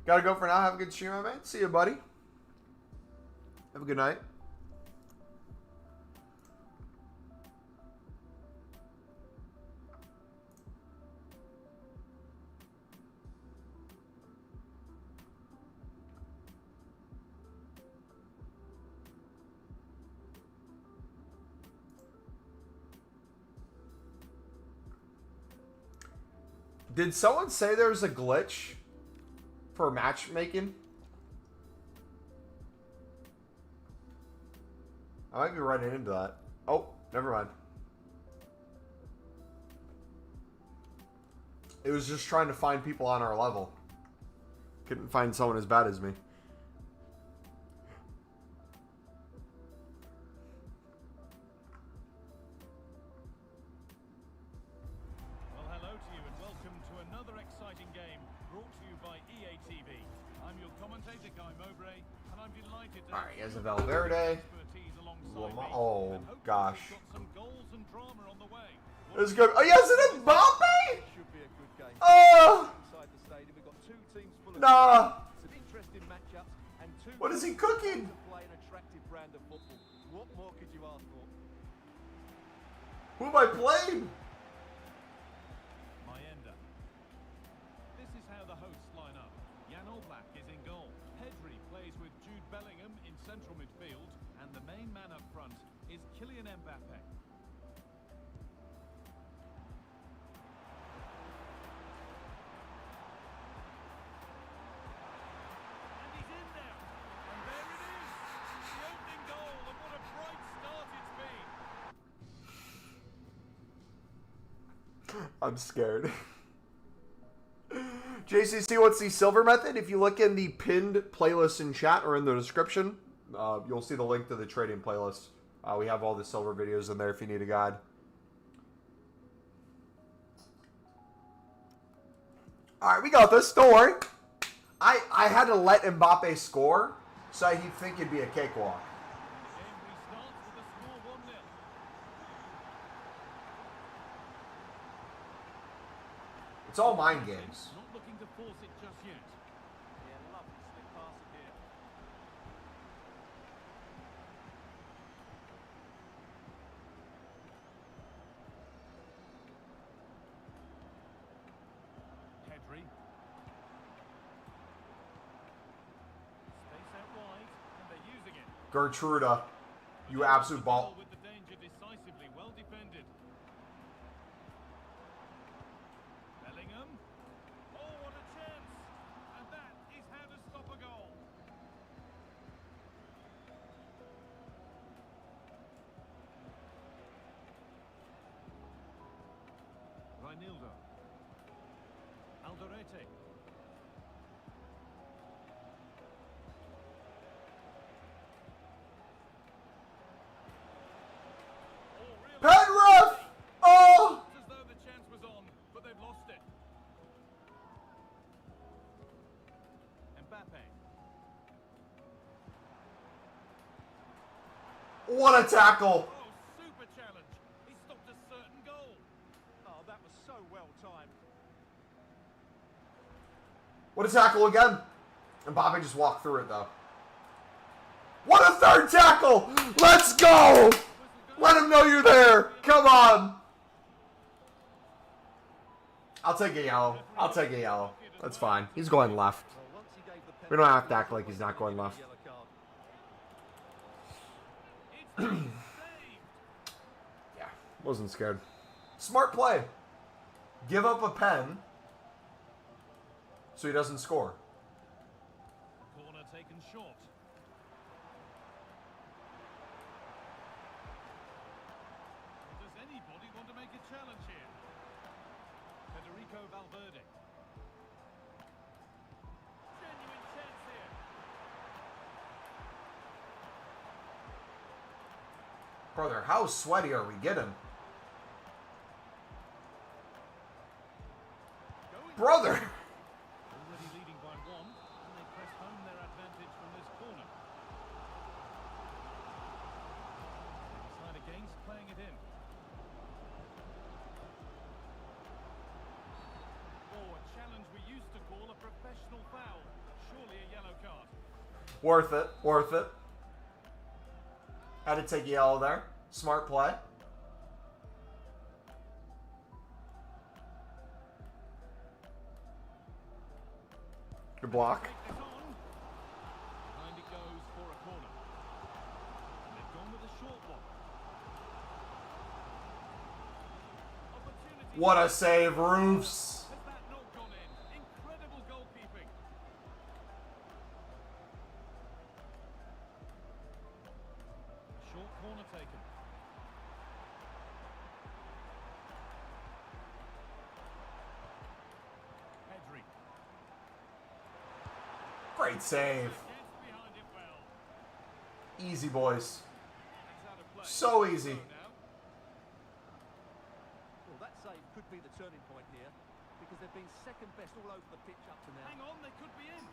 Gotta go for now. Have a good stream, my man. See you, buddy. Have a good night. Did someone say there was a glitch for matchmaking? I might be running into that. Oh, never mind. It was just trying to find people on our level. Couldn't find someone as bad as me. Well, hello to you and welcome to another exciting game brought to you by EATV. I'm your commentator, Guy Mowbray, and I'm delighted to Alright, he has a have Valverde. expertise alongside me. Oh, And hopefully gosh. we've got some goals and drama on the way. It's good. Oh, yes, an Mbappe? Should be a good game. Oh, Inside the stadium, we've got two teams full of nah. some interesting matchups and two What is he teams cooking? to play an attractive brand of football. What more could you ask for? Who am I playing? Mayenda. This is how the hosts line up. Jan Oblak is in goal. Pedri plays with Jude Bellingham in central midfield, and the main man up front is Kylian Mbappe. And he's in now. And there it is. The opening goal, and what a bright start it's been. I'm scared. JCC, what's the silver method? If you look in the pinned playlist in chat or in the description, you'll see the link to the trading playlist. We have all the silver videos in there if you need a guide. All right, we got this. Don't worry. I had to let Mbappe score so he'd think it'd be a cakewalk. It's all mind games. Not looking to force it just yet. Yeah, lovely slip pass here. Pedri. Space out wide, and they're using it. Gertruda, you absolute ball. With the danger decisively, well defended. Bellingham. Oh, what a chance! And that is how to stop a goal. Reinildo. Alderete. Penrith! Oh! As though the chance was on, but they've lost it. Mbappe. What a tackle! Oh, super challenge. He stopped a certain goal. Oh, that was so well timed. What a tackle again. Mbappe just walked through it, though. What a third tackle! Let's go! Let him know you're there. Come on. I'll take a yellow. I'll take a yellow. That's fine. He's going left. Well, once he gave the We don't have to act like he's not going left. yellow card. It's been saved. Yeah, wasn't scared. Smart play. Give up a pen so he doesn't score. Corner taken short. Does anybody want to make a challenge here? Federico Valverde. Genuine chance here. Brother, how sweaty are we getting? Going Brother! already leading by one, and they press home their advantage from this corner. They decide against playing it in. Oh, a challenge we used to call a professional foul. Surely a yellow card. Worth it. Worth it. Had to take a yellow there. Smart play. Good block. Take this on. Behind it goes for a corner. And they've gone with a short one. Opportunity. What a save, Roofs. Has that not gone in? Incredible goalkeeping. A short corner taken. Pedri. Great save. Gets behind it well. Easy, boys. That's out of play. So easy. Now. Well, that save could be the turning point here because they've been second best all over the pitch up to now. Hang on, they could be in.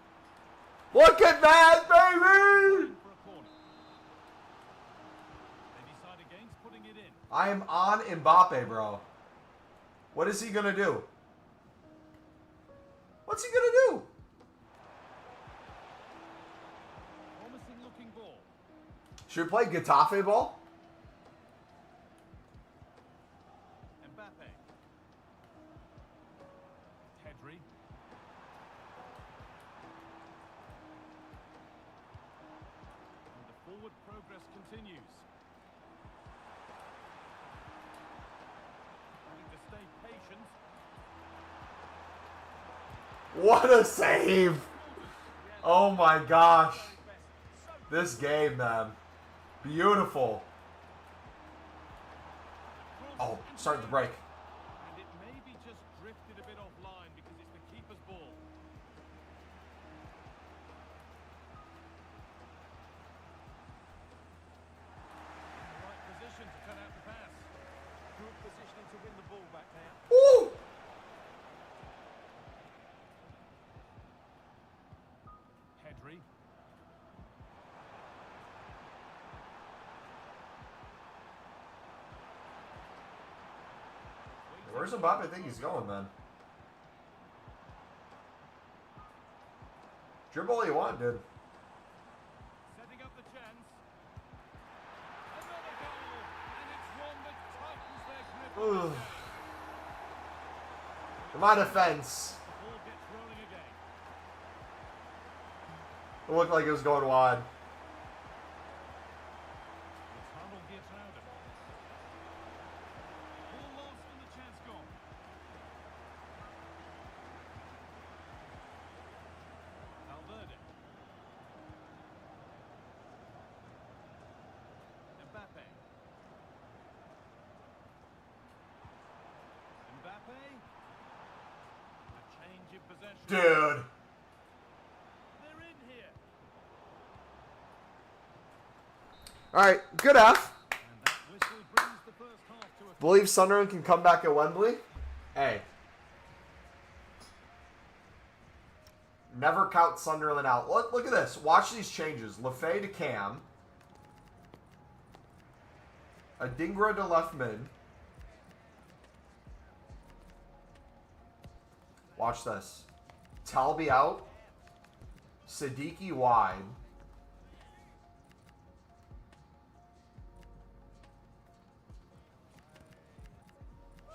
Look at that, baby! For a corner. They decide against putting it in. I am on Mbappe, bro. What is he going to do? What's he going to do? Promising looking ball. Should we play Getafe ball? Mbappe. Pedri. And the forward progress continues. Having to stay patient. What a save! Oh my gosh. This game, man. Beautiful. Oh, starting to break. And it may Where's Mbappe think he's going, man? Dribble all you want, dude. Setting up the chance. Another goal, and it's one that tightens their grip on the game. In my defense, The ball gets rolling again. it looked like it was going wide. It's Harold Geertruiden. Ball lost and the chance gone. Valverde. Mbappe. Mbappe. A change in possession. Dude. They're in here. All right, good F. And that whistle brings the first half to a Believe Sunderland can come back at Wembley. Hey. Never count Sunderland out. Look at this. Watch these changes. Lefay to Cam. Adingra to left mid. Watch this. Talby out. Siddiqui wide.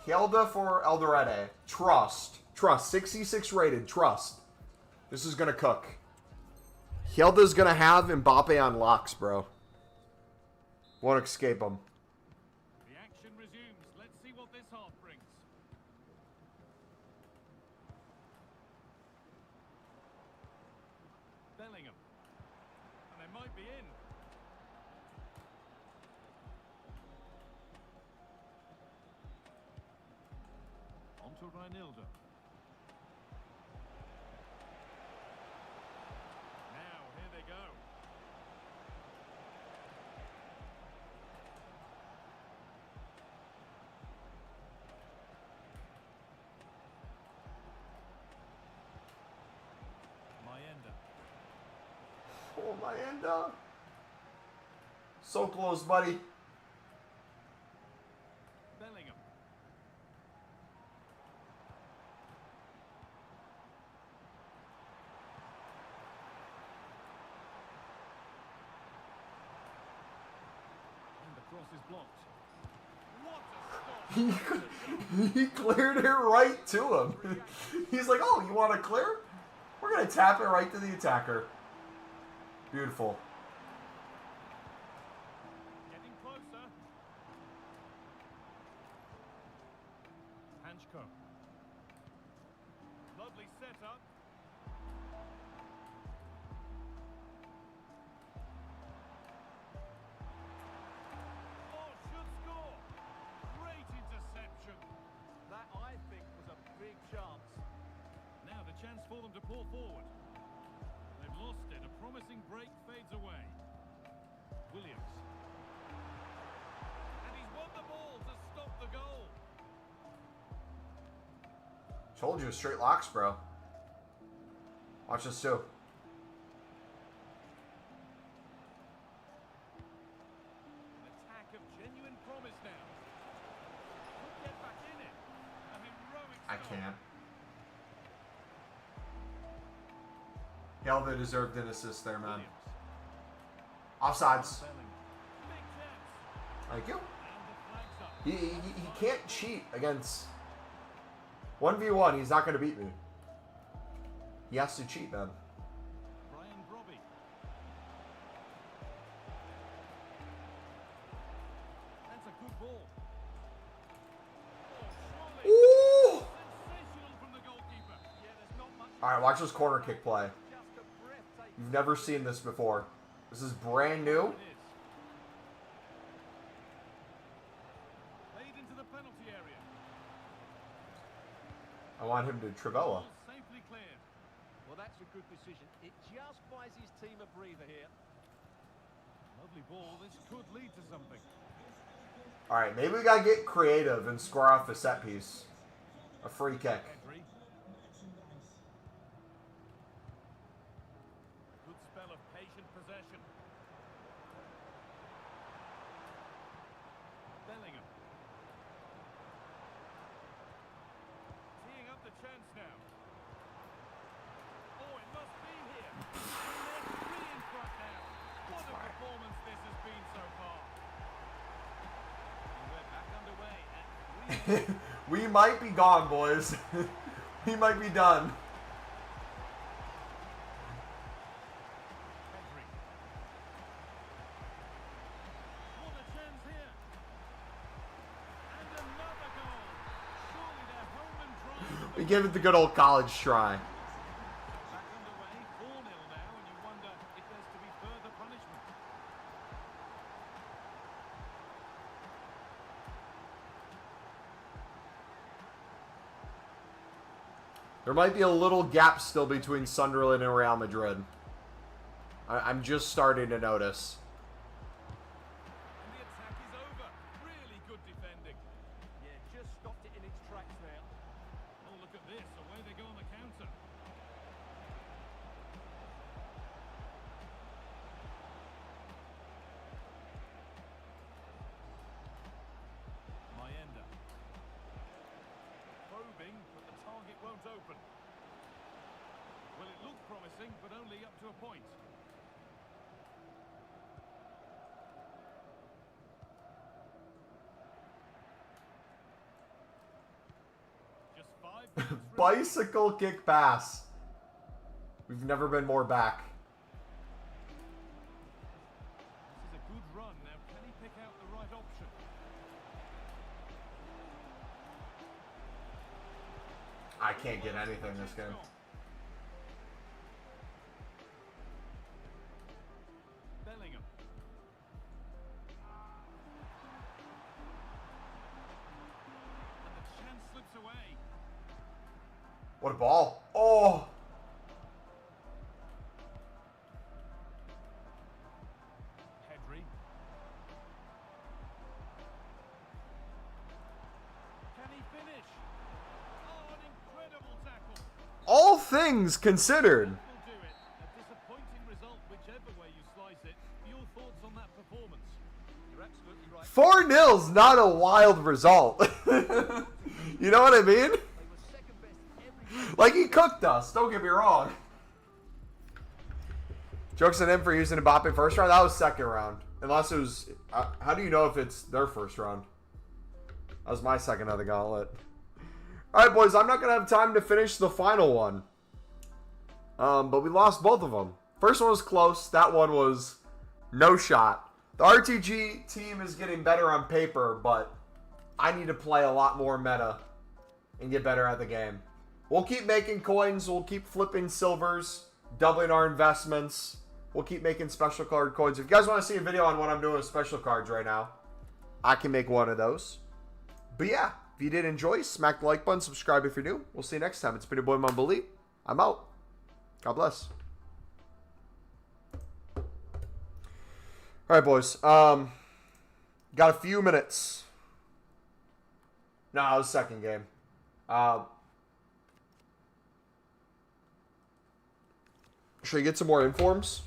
Hilda for Elderete. Trust. Trust. 66 rated. Trust. This is going to cook. Hilda's going to have Mbappe on locks, bro. Won't escape him. The action resumes. Let's see what this half brings. Bellingham. And they might be in. On to Reinildo. Now, here they go. Mayenda. Oh, my end up. So close, buddy. Bellingham. And the cross is blocked. What a stop! He cleared it right to him. He's like, oh, you want to clear? We're going to tap it right to the attacker. Beautiful. Getting closer. Hanchko. Lovely setup. Oh, should score. Great interception. That, I think, was a big chance. Now the chance for them to pull forward. They've lost it. A promising break fades away. Williams. And he's won the ball to stop the goal. Told you, straight locks, bro. Watch this too. An attack of genuine promise now. Could get back in it. A heroic I start. can't. Helva deserved an assist there, man. Williams. Offsides. Bellingham. Big chance. Thank you. And the flag's up. He can't cheat against 1v1. He's not going to beat me. He has to cheat, man. Brian Brobby. That's a good ball. Oh, surely. Ooh! Sensational from the goalkeeper. Yeah, there's not much. All right, watch this corner kick play. Just a breathtaking. You've never seen this before. This is brand There new. it is. Played into the penalty area. I want him to Trivella. Ball safely cleared. Well, that's a good decision. It just buys his team a breather here. Lovely ball. This could lead to something. All right, maybe we got to get creative and score off a set piece. A free kick. Pedri. Good spell of patient possession. Bellingham. We might be gone, boys. We might be done. Pedri. What a chance here. And another goal. Surely they're home and dry. We give it the good old college try. Back underway, 4-0 now, and you wonder if there's to be further punishment. There might be a little gap still between Sunderland and Real Madrid. I'm just starting to notice. And the attack is over. Really good defending. Yeah, just stopped it in its tracks there. Oh, look at this. Away they go on the counter. Mayenda. Probing, but the target won't open. Well, it looked promising, but only up to a point. Just 5 minutes remaining. Bicycle kick pass. We've never been more back. This is a good run. Now, can he pick out the right option? I can't get anything this game. Bellingham. And the chance slips away. What a ball. Oh. Pedri. Can he finish? Oh, an incredible tackle. All things considered. Will do it. A disappointing result, whichever way you slice it. Your thoughts on that performance? You're absolutely right. 4-0's not a wild result. You know what I mean? They were second best every Like, he cooked us, don't get me wrong. Jokes on him for using Mbappe first round. That was second round. Unless it was... how do you know if it's their first round? That was my second of the gauntlet. Alright, boys. I'm not going to have time to finish the final one. But we lost both of them. First one was close. That one was no shot. The RTG team is getting better on paper, but I need to play a lot more meta and get better at the game. We'll keep making coins. We'll keep flipping silvers, doubling our investments. We'll keep making special card coins. If you guys want to see a video on what I'm doing with special cards right now, I can make one of those. But yeah, if you did enjoy, smack the like button, subscribe if you're new. We'll see you next time. It's been your boy Mumbly. I'm out. God bless. All right, boys. Got a few minutes. No, it was second game. Should I get some more informs?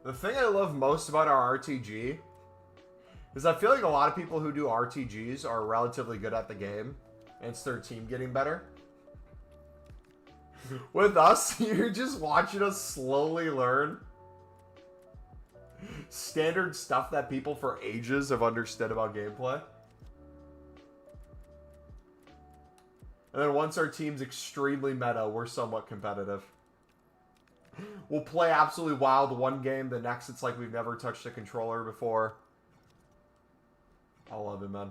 The thing I love most about our RTG is I feel like a lot of people who do RTGs are relatively good at the game, and it's their team getting better. With us, you're just watching us slowly learn standard stuff that people for ages have understood about gameplay. And then once our team's extremely meta, we're somewhat competitive. We'll play absolutely wild one game, the next it's like we've never touched a controller before. I love it, man.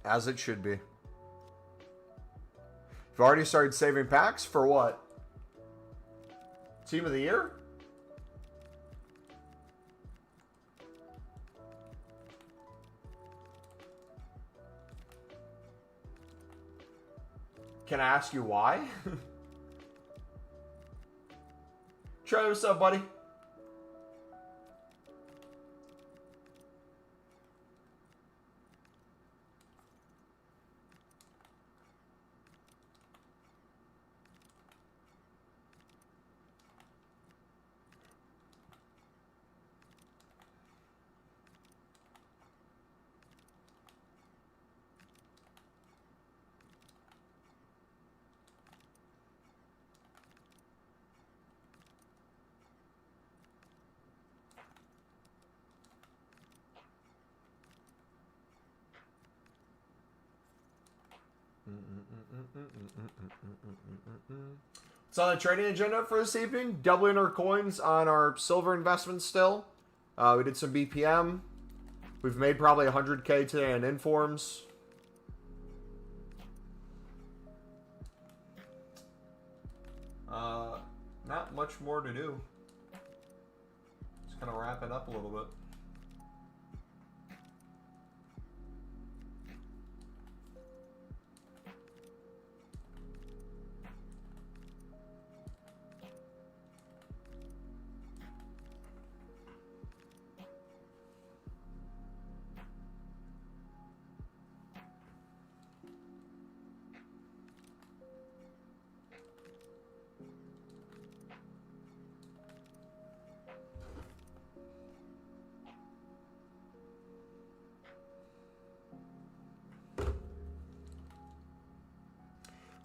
As it should be. You've already started saving packs for what? Team of the year? Can I ask you why? Trey, what's up, buddy? It's on the trading agenda for this evening. Doubling our coins on our silver investments still. We did some BPM. We've made probably 100K today on informs. Not much more to do. Just kind of wrap it up a little bit.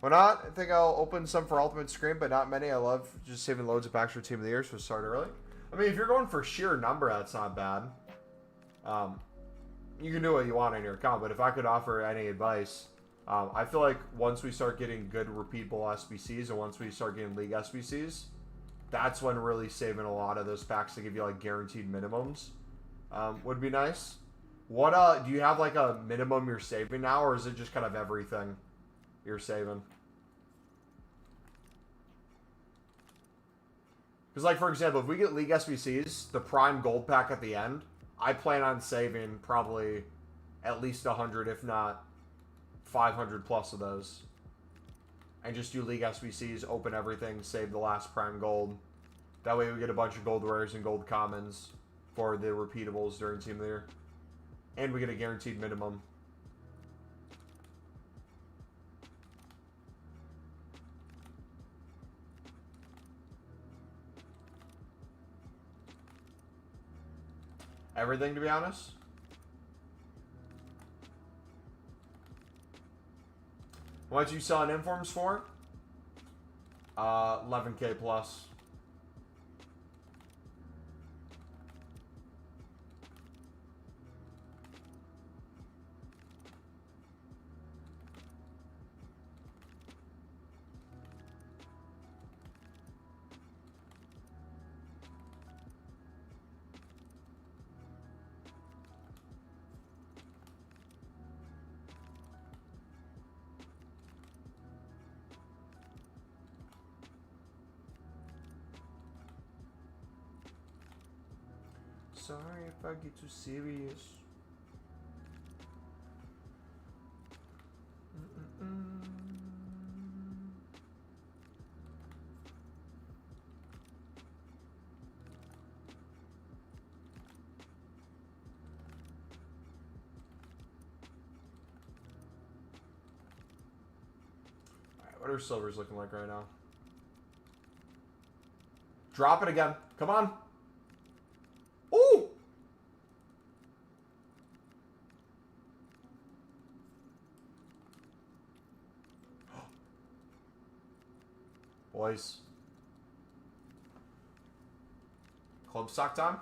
Why not? I think I'll open some for Ultimate Screen, but not many. I love just saving loads of packs for Team of the Year, so start early. I mean, if you're going for sheer number, that's not bad. You can do what you want in your account, but if I could offer any advice, I feel like once we start getting good repeatable SBCs and once we start getting League SBCs, that's when really saving a lot of those packs to give you like guaranteed minimums would be nice. What do you have like a minimum you're saving now, or is it just kind of everything you're saving? Because, like, for example, if we get League SBCs, the Prime Gold Pack at the end, I plan on saving probably at least 100, if not 500 plus of those. And just do League SBCs, open everything, save the last Prime Gold. That way we get a bunch of Gold Rares and Gold Commons for the repeatables during Team of the Year. And we get a guaranteed minimum. Everything, to be honest. What you selling informs for? 11K plus. Sorry if I get too serious. Alright, what are silvers looking like right now? Drop it again. Come on. Ooh! Boys. Club stock time?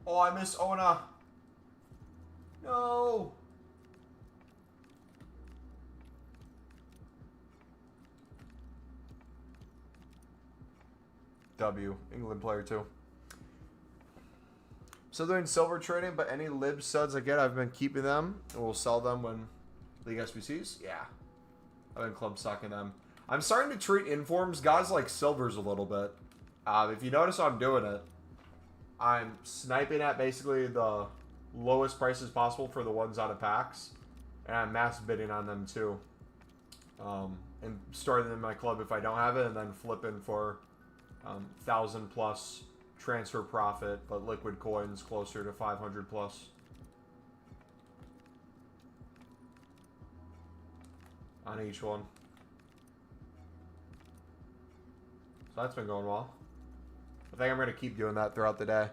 Oh, I miss Ona. No. W. England player too. Still doing silver trading, but any lib studs I get, I've been keeping them. And we'll sell them when League SBCs. Yeah. I've been club stocking them. I'm starting to treat informs guys like silvers a little bit. If you notice how I'm doing it, I'm sniping at basically the lowest prices possible for the ones out of packs. And I'm mass bidding on them too. And starting in my club if I don't have it, and then flipping for 1,000 plus transfer profit, but liquid coins closer to 500 plus. On each one. So that's been going well. I think I'm going to keep doing that throughout the day.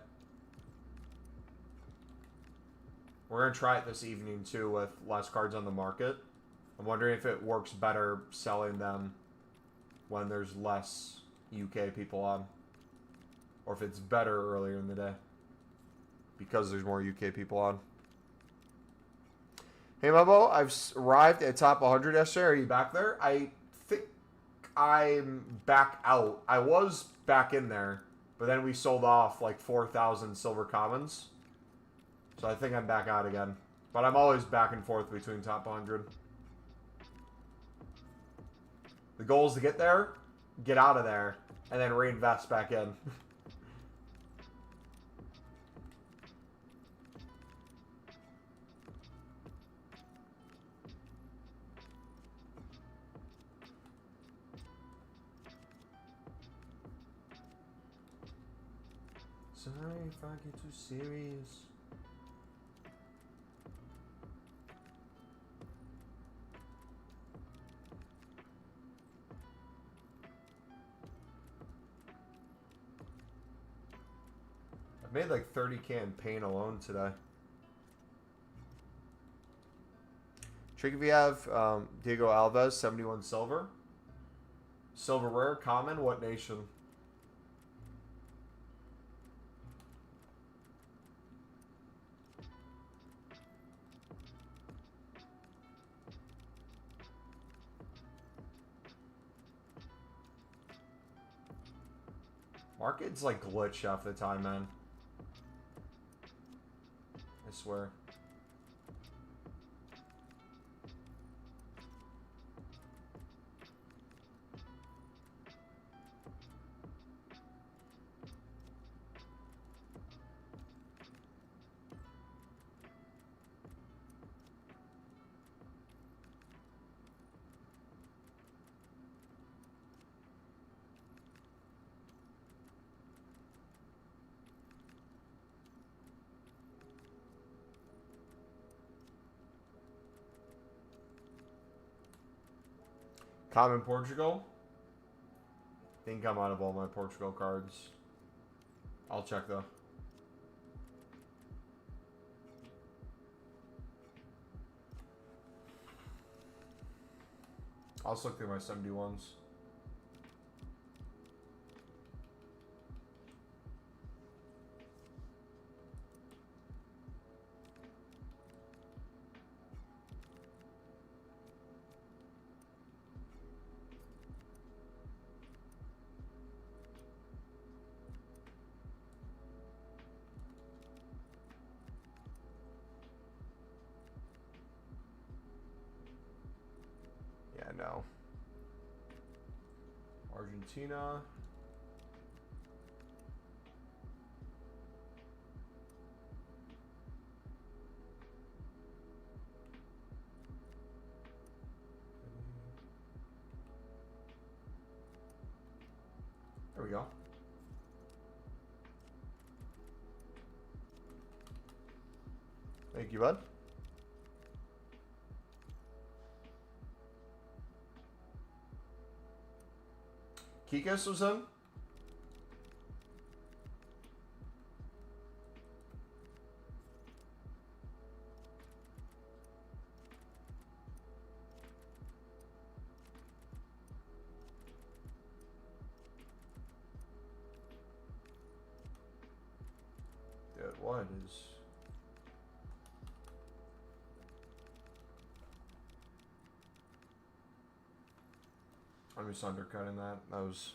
We're going to try it this evening too with less cards on the market. I'm wondering if it works better selling them when there's less UK people on. Or if it's better earlier in the day. Because there's more UK people on. Hey Mubbo, I've arrived at top 100 yesterday. Are you back there? I think I'm back out. I was back in there. But then we sold off like 4,000 silver commons. So I think I'm back out again. But I'm always back and forth between top 100. The goal is to get there, get out of there, and then reinvest back in. Sorry if I get too serious. I've made like 30k in paint alone today. Trick if you have Diego Alves, 71 silver. Silver rare, common, what nation? Market's like glitch half the time, man. I swear. Common Portugal. Think I'm out of all my Portugal cards. I'll check though. I'll just look through my 71s. Yeah, no. Argentina. There we go. Thank you, bud. Kikos was in? Dude, what is... I'm just undercutting that. That was...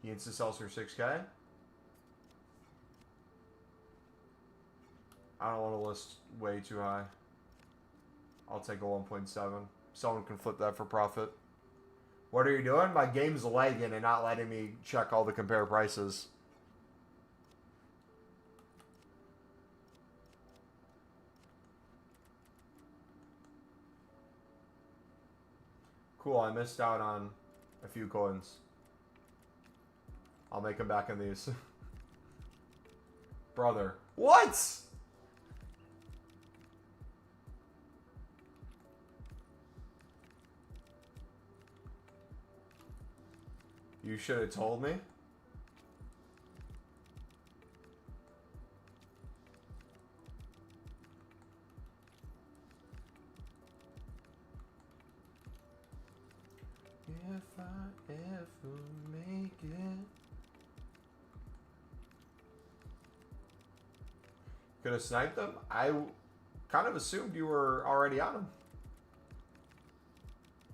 He hits the Seltzer 6K. I don't want to list way too high. I'll take a 1.7. Someone can flip that for profit. What are you doing? My game's lagging and not letting me check all the compare prices. Cool, I missed out on a few coins. I'll make them back in these. Brother. What? You should have told me. If I ever make it. Could have sniped them? I kind of assumed you were already on them.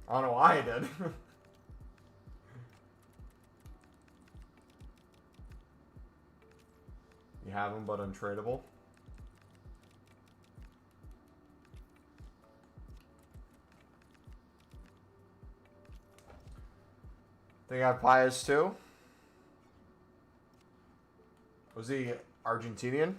I don't know why I did. You have them, but untradeable. They got Pius too. Was he Argentinian?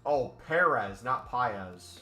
Oh, Perez, not Paez.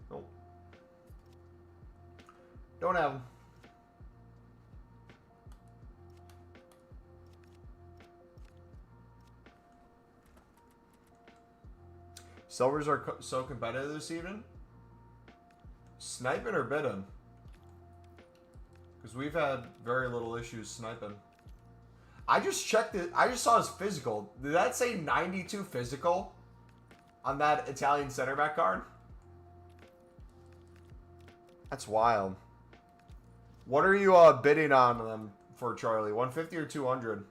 Nope. Don't have them. Silvers are so competitive this evening. Sniping or bidding? Because we've had very little issues sniping. I just checked it. I just saw his physical. Did that say 92 physical on that Italian center back card? That's wild. What are you bidding on them for, Charlie? 150 or 200?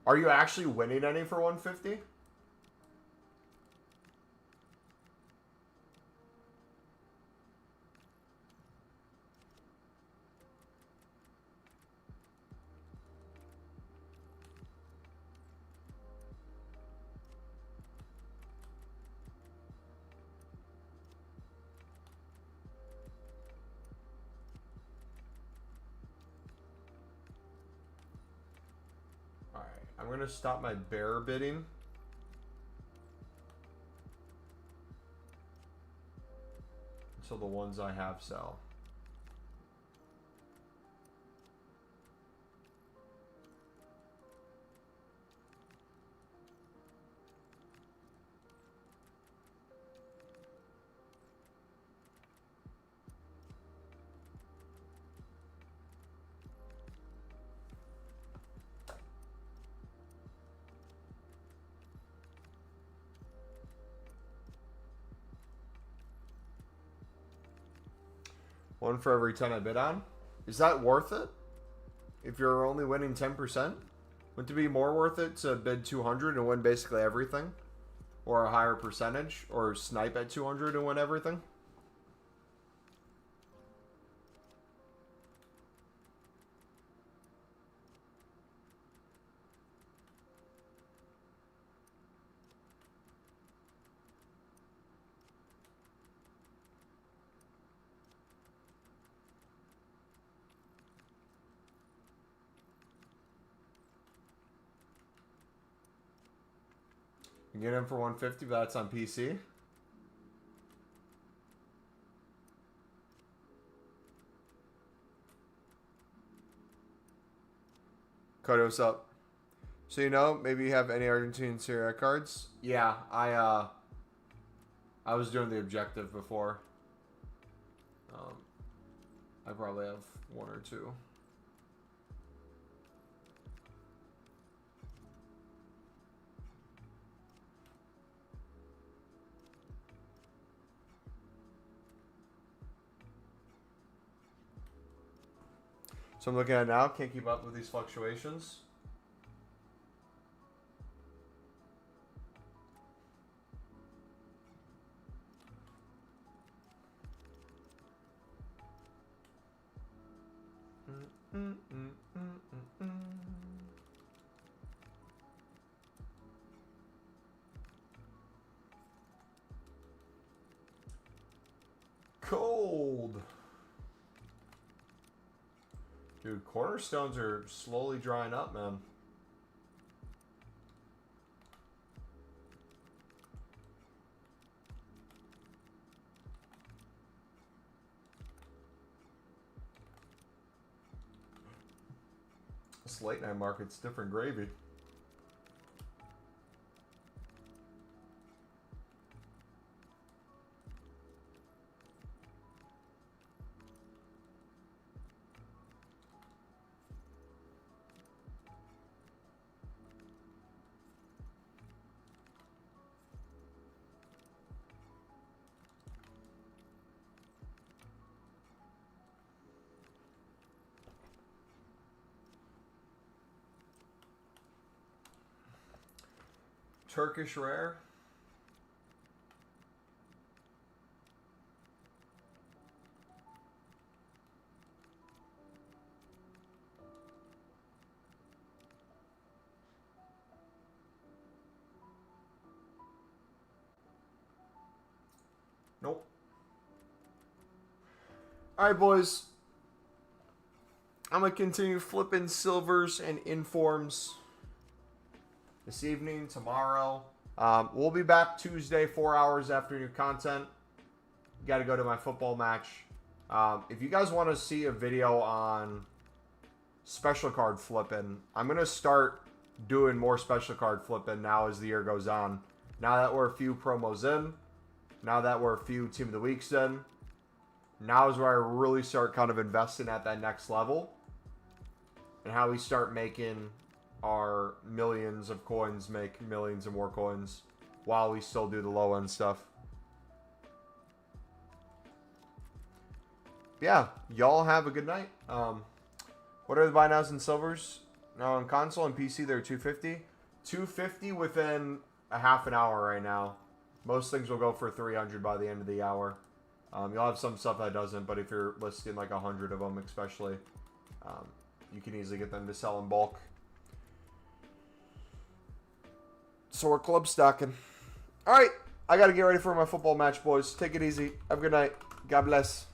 Are you actually winning any for 150? I'm going to stop my bear bidding. Until the ones I have sell. 1 for every 10 I bid on. Is that worth it? If you're only winning 10%? Wouldn't it be more worth it to bid 200 and win basically everything? Or a higher percentage? Or snipe at 200 and win everything? You get in for 150, but that's on PC. Cody, what's up? So you know, maybe you have any Argentine Serie A cards? Yeah, I was doing the objective before. I probably have 1 or 2. So I'm looking at it now, can't keep up with these fluctuations. Cold. Dude, cornerstones are slowly drying up, man. This late night market's different gravy. Turkish rare. Nope. All right, boys. I'm going to continue flipping silvers and informs this evening, tomorrow. We'll be back Tuesday, 4 hours after new content. Got to go to my football match. If you guys want to see a video on special card flipping, I'm going to start doing more special card flipping now as the year goes on. Now that we're a few promos in, now that we're a few Team of the Weeks in, now is where I really start kind of investing at that next level. And how we start making our millions of coins make millions and more coins while we still do the low end stuff. Yeah, y'all have a good night. What are the buy nows and silvers? Now on console and PC they're 250. 250 within a half an hour right now. Most things will go for 300 by the end of the hour. You'll have some stuff that doesn't, but if you're listing like 100 of them especially, you can easily get them to sell in bulk. So we're club stocking. All right, I got to get ready for my football match, boys. Take it easy. Have a good night. God bless.